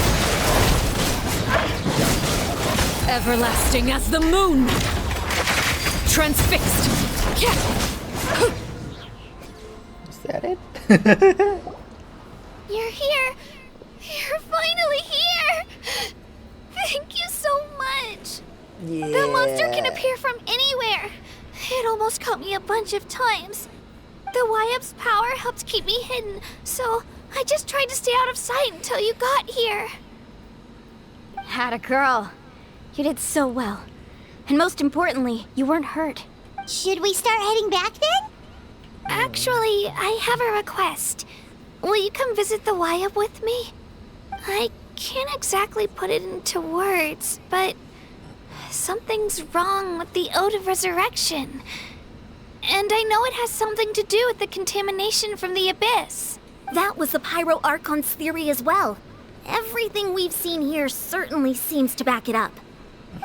Everlasting as the moon. Transfixed. Is that it? You're here. You're finally here. Thank you so much. Yeah. The monster can appear from anywhere. It It almost caught me a bunch of times. The YF's power helped keep me hidden, so I just tried to stay out of sight until you got here. Had a girl. You did so well. And most importantly, you weren't hurt. Should we start heading back then? Actually, I have a request. Will you come visit the YF with me? I can't exactly put it into words, but something's wrong with the Ode of Resurrection. And I know it has something to do with the contamination from the Abyss. That was the Pyro Archon's theory as well. Everything we've seen here certainly seems to back it up.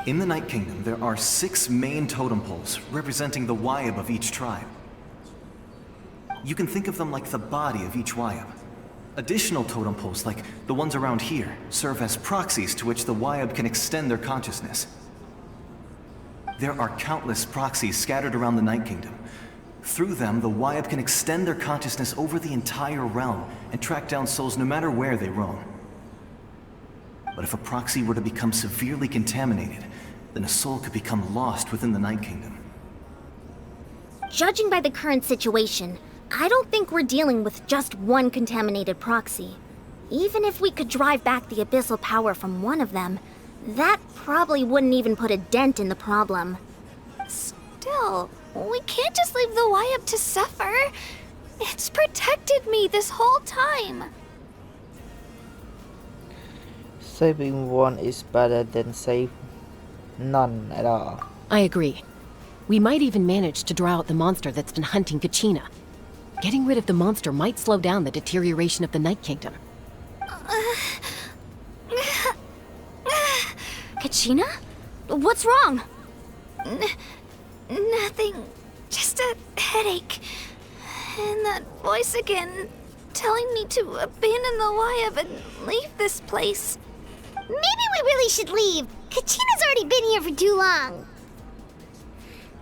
In the Night Kingdom, there are 6 main totem poles representing the Wyab of each tribe. You can think of them like the body of each Wyab. Additional totem poles, like the ones around here, serve as proxies to which the Wyab can extend their consciousness. There are countless proxies scattered around the Night Kingdom. Through them, the Wyab can extend their consciousness over the entire realm and track down souls no matter where they roam. But if a proxy were to become severely contaminated, then a soul could become lost within the Night Kingdom. Judging by the current situation, I don't think we're dealing with just one contaminated proxy. Even if we could drive back the abyssal power from one of them, that probably wouldn't even put a dent in the problem. Still, we can't just leave the YF to suffer. It's protected me this whole time. Saving one is better than save none at all. I agree. We might even manage to draw out the monster that's been hunting Kachina. Getting rid of the monster might slow down the deterioration of the Night Kingdom. Kachina? What's wrong? Nothing. Just a headache. And that voice again, telling me to abandon the YF and leave this place. Maybe we really should leave. Kachina's already been here for too long.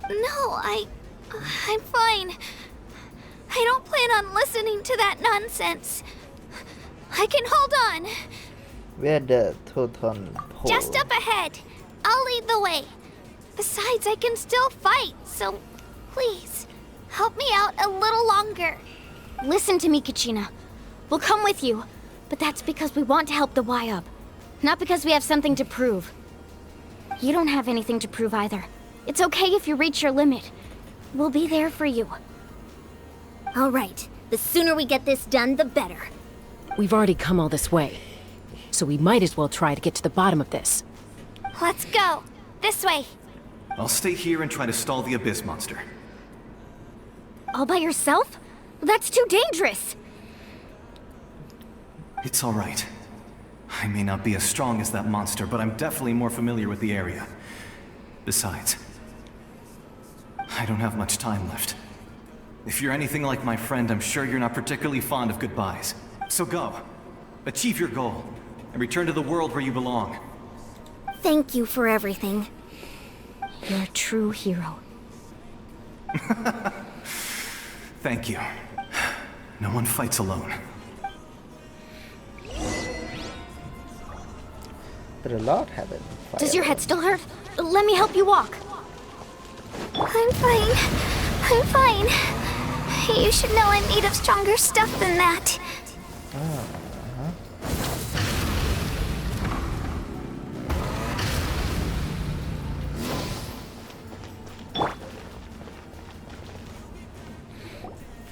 No, I'm fine. I don't plan on listening to that nonsense. I can hold on. Where the totem pole? Just up ahead. I'll lead the way. Besides, I can still fight, so please, help me out a little longer. Listen to me, Kachina. We'll come with you, but that's because we want to help the YUB. Not because we have something to prove. You don't have anything to prove either. It's okay if you reach your limit. We'll be there for you. All right. The sooner we get this done, the better. We've already come all this way, so we might as well try to get to the bottom of this. Let's go. This way. I'll stay here and try to stall the Abyss monster. All by yourself? That's too dangerous. It's all right. I may not be as strong as that monster, but I'm definitely more familiar with the area. Besides, I don't have much time left. If you're anything like my friend, I'm sure you're not particularly fond of goodbyes. So go. Achieve your goal, and return to the world where you belong. Thank you for everything. You're a true hero. Thank you. No one fights alone. But a lot happened. Does your head still hurt? Let me help you walk. I'm fine. I'm fine. You should know I'm made of stronger stuff than that.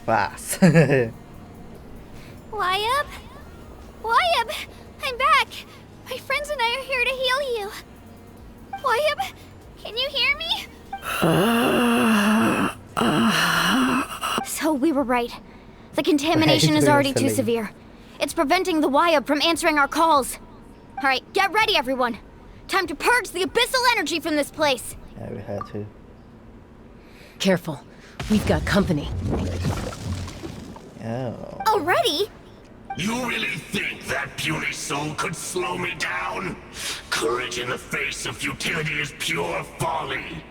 Fast. Wyab? Wyab! I'm back! My friends and I are here to heal you. Wyab, can you hear me? So we were right. The contamination is already too severe. It's preventing the YUB from answering our calls. All right, get ready, everyone. Time to purge the abyssal energy from this place. Yeah, we had to. Careful. We've got company. Oh. Already? You really think that puny soul could slow me down? Courage in the face of futility is pure folly.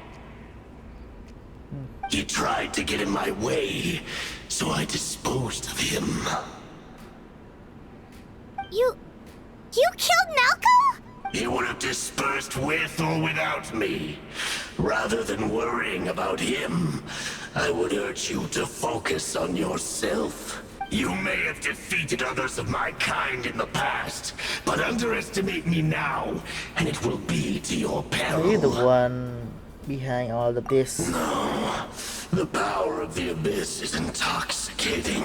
He tried to get in my way, so I disposed of him. You killed Malcolm? He would have dispersed with or without me. Rather than worrying about him, I would urge you to focus on yourself. You may have defeated others of my kind in the past, but underestimate me now, and it will be to your peril. Are you the one behind all of this? No. The power of the Abyss is intoxicating.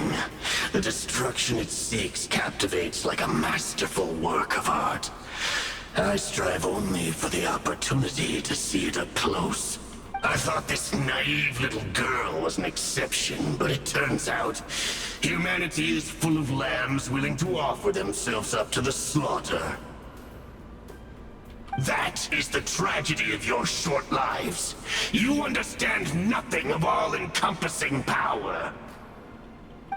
The destruction it seeks captivates like a masterful work of art. I strive only for the opportunity to see it up close. I thought this naive little girl was an exception, but it turns out humanity is full of lambs willing to offer themselves up to the slaughter. That is the tragedy of your short lives. You understand nothing of all-encompassing power.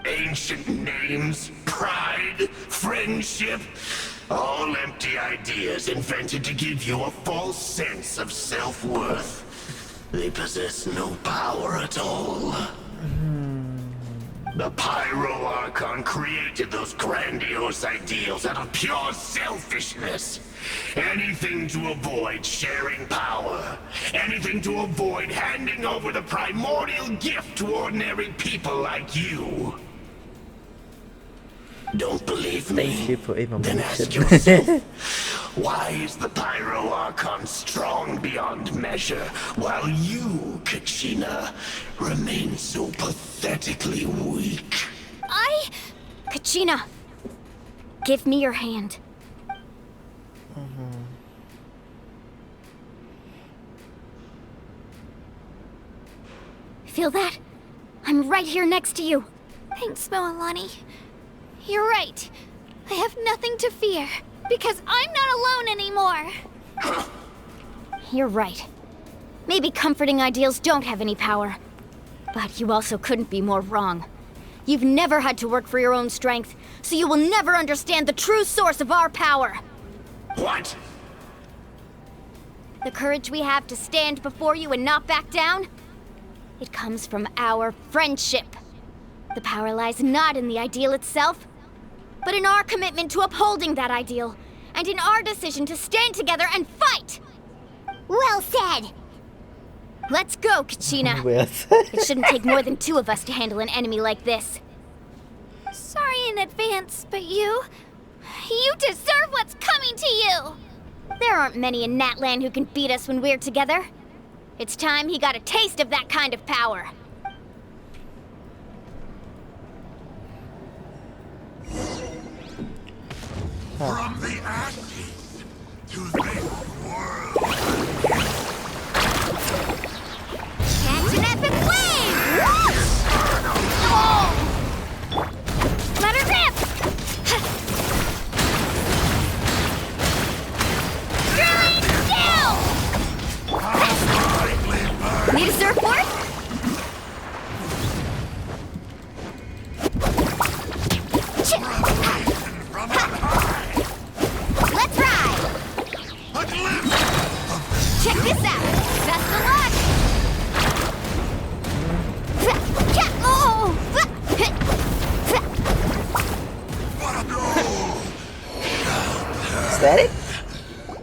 Ancient names, pride, friendship, all empty ideas invented to give you a false sense of self-worth. They possess no power at all. The Pyro Archon created those grandiose ideals out of pure selfishness. Anything to avoid sharing power. Anything to avoid handing over the primordial gift to ordinary people like you. Don't believe me? Then ask yourself, why is the Pyro Archon strong beyond measure, while you, Kachina, remain so pathetically weak? Kachina, give me your hand. Feel that? I'm right here next to you. Thanks, Moalani. You're right. I have nothing to fear, because I'm not alone anymore. You're right. Maybe comforting ideals don't have any power. But you also couldn't be more wrong. You've never had to work for your own strength, so you will never understand the true source of our power. What? The courage we have to stand before you and not back down? It comes from our friendship. The power lies not in the ideal itself, but in our commitment to upholding that ideal, and in our decision to stand together and fight! Well said! Let's go, Kachina. It shouldn't take more than 2 of us to handle an enemy like this. Sorry in advance, but you deserve what's coming to you! There aren't many in Natland who can beat us when we're together. It's time he got a taste of that kind of power. From the ashes to this world. Catch an epic wave! Oh! Let her rip! Drilling down! Need a surfboard? Let's ride! Check this out! Best of luck! Is that it?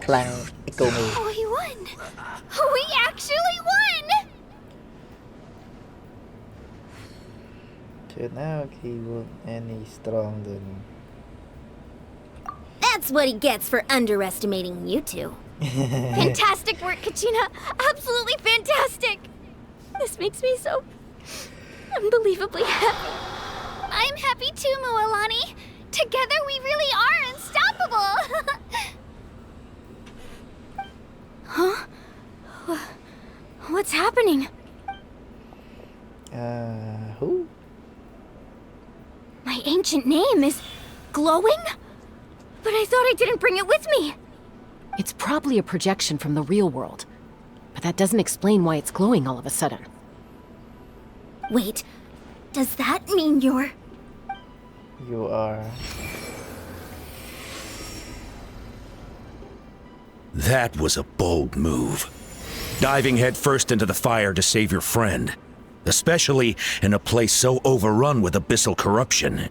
Clang echo me. Oh, we won! We actually won! Turn out he won't any stronger. That's what he gets for underestimating you two. Fantastic work, Kachina! Absolutely fantastic! This makes me so unbelievably happy. I'm happy too, Moalani. Together we really are unstoppable. Huh? What's happening? Who? My ancient name is glowing? But I thought I didn't bring it with me. It's probably a projection from the real world. But that doesn't explain why it's glowing all of a sudden. Wait, does that mean you're... You are... That was a bold move. Diving headfirst into the fire to save your friend. Especially in a place so overrun with abyssal corruption.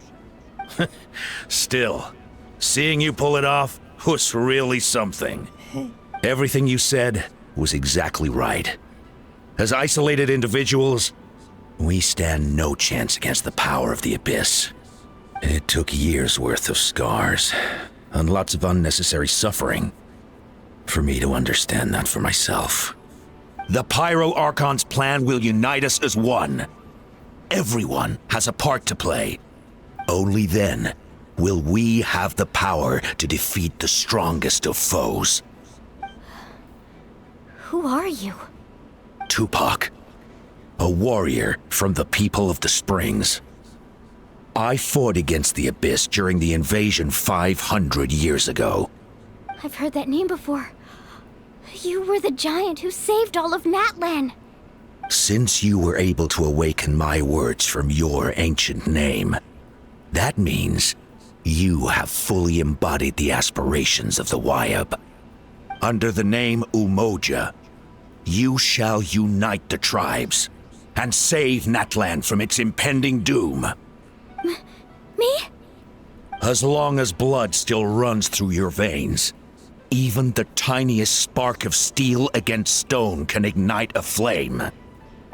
Still, seeing you pull it off was really something. Everything you said was exactly right. As isolated individuals, we stand no chance against the power of the Abyss. It took years' worth of scars, and lots of unnecessary suffering, for me to understand that for myself. The Pyro Archon's plan will unite us as one. Everyone has a part to play. Only then will we have the power to defeat the strongest of foes. Who are you? Tupac, a warrior from the people of the Springs. I fought against the Abyss during the invasion 500 years ago. I've heard that name before. You were the giant who saved all of Natlan. Since you were able to awaken my words from your ancient name, that means you have fully embodied the aspirations of the Wayab. Under the name Umoja, you shall unite the tribes and save Natlan from its impending doom. Me? As long as blood still runs through your veins, even the tiniest spark of steel against stone can ignite a flame.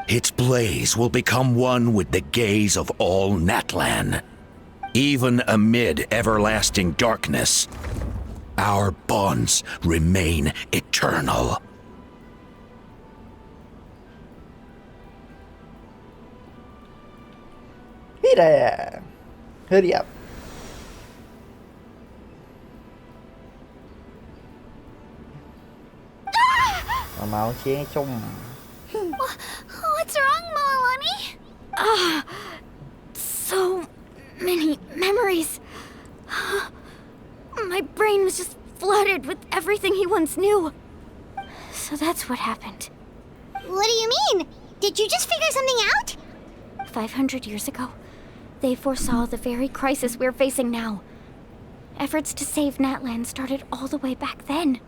Its blaze will become one with the gaze of all Natlan. Even amid everlasting darkness, our bonds remain eternal. Mira, hurry up. Máu chiến chung. What's wrong, Moalani? So many memories. My brain was just flooded with everything he once knew. So that's what happened. What do you mean? Did you just figure something out? 500 years ago, they foresaw the very crisis we're facing now. Efforts to save Natlan started all the way back then.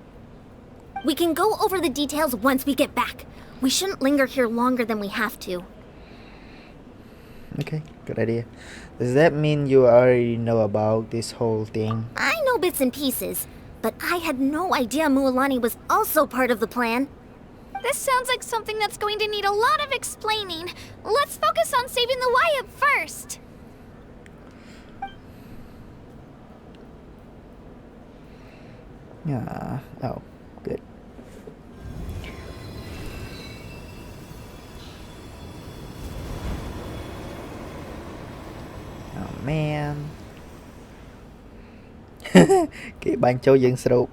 We can go over the details once we get back. We shouldn't linger here longer than we have to. Okay, good idea. Does that mean you already know about this whole thing? I know bits and pieces, but I had no idea Mualani was also part of the plan. This sounds like something that's going to need a lot of explaining. Let's focus on saving the Wayab first. Yeah. Oh, good. Oh man. Cái bánh trâu dân sroup.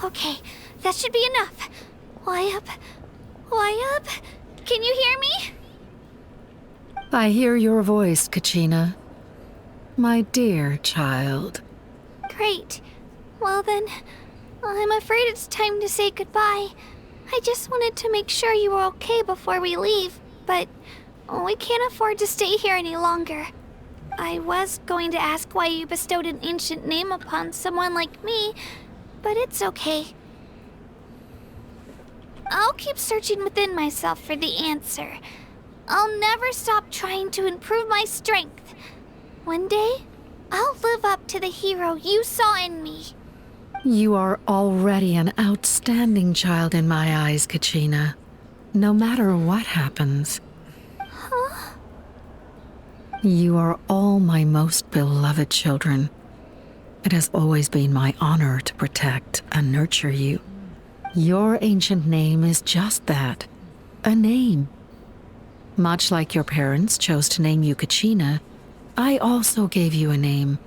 Okay, that should be enough. Wayab, can you hear me? I hear your voice, Kachina. My dear child. Great. Well then, I'm afraid it's time to say goodbye. I just wanted to make sure you were okay before we leave, but we can't afford to stay here any longer. I was going to ask why you bestowed an ancient name upon someone like me, but it's okay. I'll keep searching within myself for the answer. I'll never stop trying to improve my strength. One day, I'll live up to the hero you saw in me. You are already an outstanding child in my eyes, Kachina. No matter what happens. Huh? You are all my most beloved children. It has always been my honor to protect and nurture you. Your ancient name is just that, a name. Much like your parents chose to name you Kachina, I also gave you a name.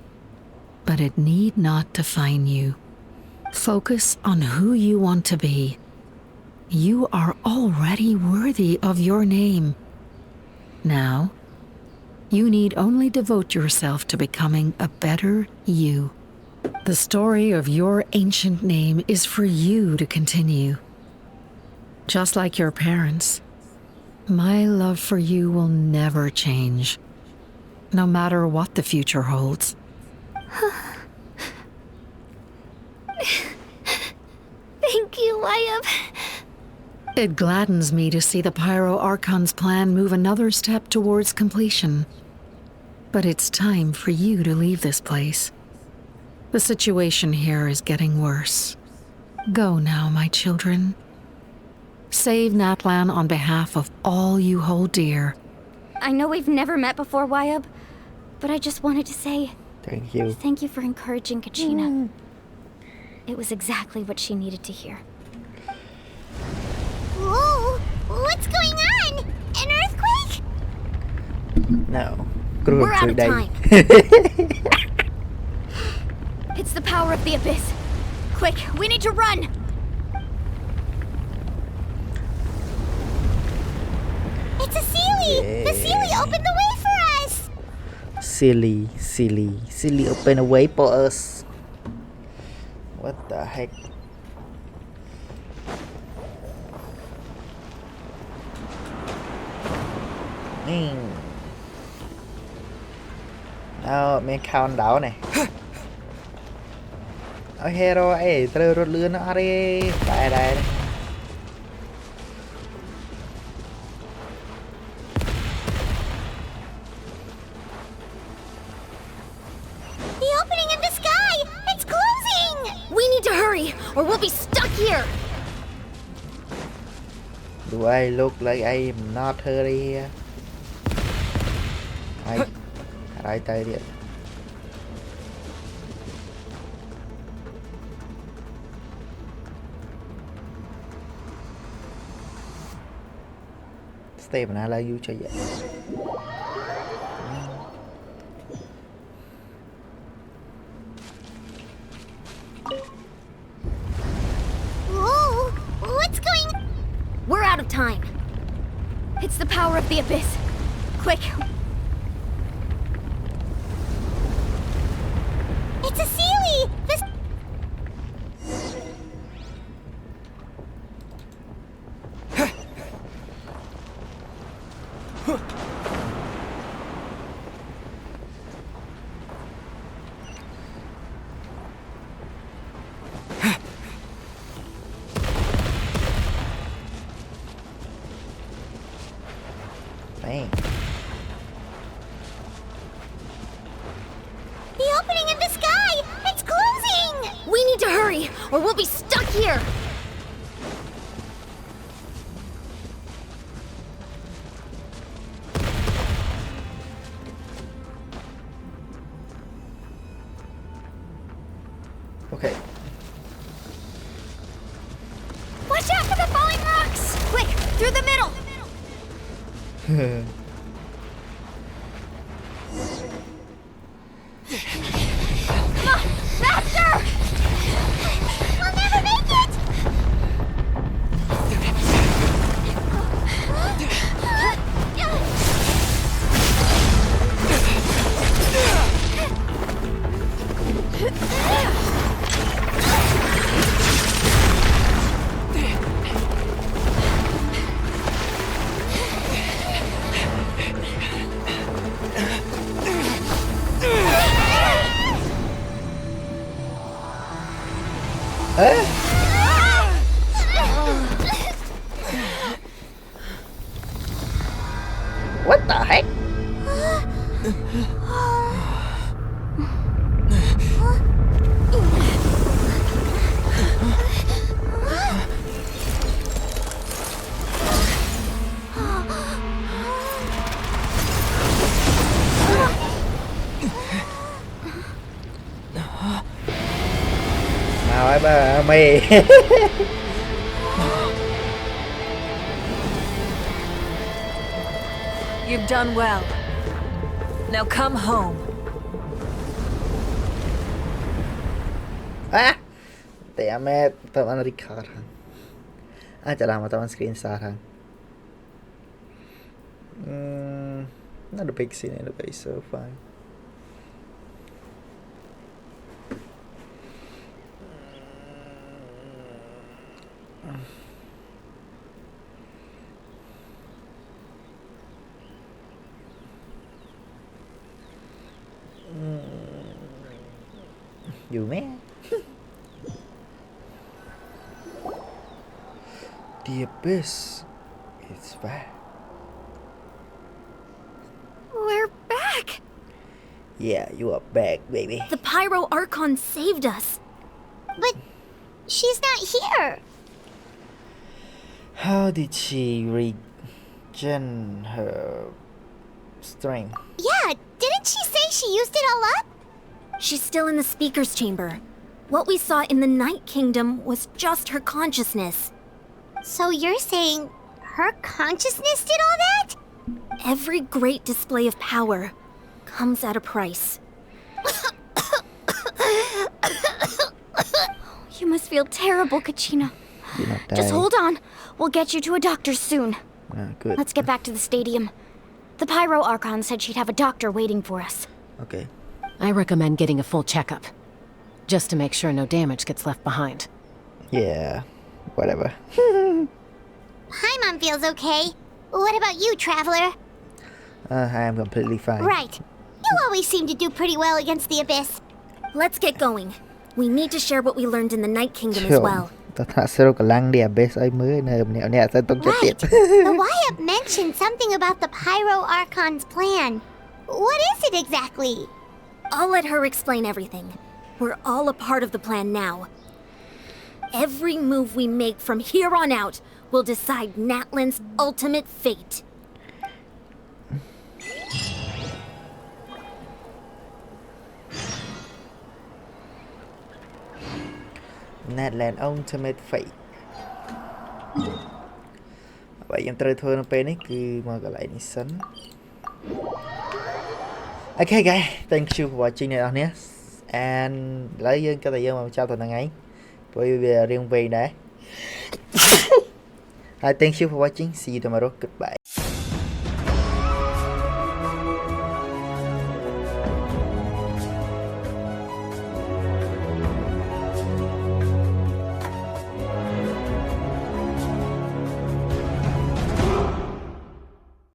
But it need not define you. Focus on who you want to be. You are already worthy of your name. Now, you need only devote yourself to becoming a better you. The story of your ancient name is for you to continue. Just like your parents, my love for you will never change, no matter what the future holds. Thank you, Wayab. It gladdens me to see the Pyro Archon's plan move another step towards completion. But it's time for you to leave this place. The situation here is getting worse. Go now, my children. Save Natlan on behalf of all you hold dear. I know we've never met before, Wyab, but I just wanted to say Thank you. thank you for encouraging Kachina. It was exactly what she needed to hear. Whoa! What's going on? An earthquake? No. We're out of time. It's the power of the abyss. Quick, we need to run! It's a Sealy! The Sealy opened the way for us! Silly open a way for us. What the heck? Mình count đảo này. Ở hero ấy, tơ rốt lươn nó đi. Đây đây. The opening in the sky! It's closing! We need to hurry, or we'll be stuck here! Do I look like I'm not hurry here? Right idea. Stay mà là you chơi vậy. Whoa! What's going on? We're out of time. It's the power of the abyss. Quick. It's a Sealy! This... Dang. The opening in the sky! It's closing! We need to hurry, or we'll be stuck here! Okay. Watch out for the falling rocks! Quick, through the middle! Come on, faster! We'll never make it! What the heck? Nào ai bà mày. You've done well. Now come home. Damn it. Tao ăn record hả? Chả làm mà tao ăn screen shot hả? Not a big scene anyway, so fine. You man. The abyss is back. We're back! Yeah, you are back, baby. The Pyro Archon saved us. But she's not here. How did she regen her strength? Yeah, didn't she say she used it all up? She's still in the speaker's chamber. What we saw in the Night Kingdom was just her consciousness. So you're saying her consciousness did all that? Every great display of power comes at a price. You must feel terrible, Kachina. You're not Just dying. hold on. We'll get you to a doctor soon. Ah, good. Let's get back to the stadium. The Pyro Archon said she'd have a doctor waiting for us. Okay. I recommend getting a full checkup, just to make sure no damage gets left behind. Yeah. Whatever. Paimon feels okay. What about you, Traveler? I am completely fine. Right. You always seem to do pretty well against the Abyss. Let's get going. We need to share what we learned in the Night Kingdom as well. តើថាសិលកម្លាំងនេះ Abyss ឲ្យមើលនៅម្នាក់ៗអត់ទៅទុកចិត្តទៀត The Wyatt mentioned something about the Pyro Archon's plan. What is it exactly? I'll let her explain everything. We're all a part of the plan now. Every move we make from here on out will decide Natlan's ultimate fate. Natlan ultimate fate បើយើងត្រូវធ្វើនៅពេលនេះគឺមកកន្លែងនេះសិន Okay guys thank you for watching អ្នកនរគ្នា and ឥឡូវយើងក៏តែយើងមកចាប់ទៅហ្នឹងឯងព្រោះវារៀងវែងដែរ ហើយ thank you for watching see you tomorrow goodbye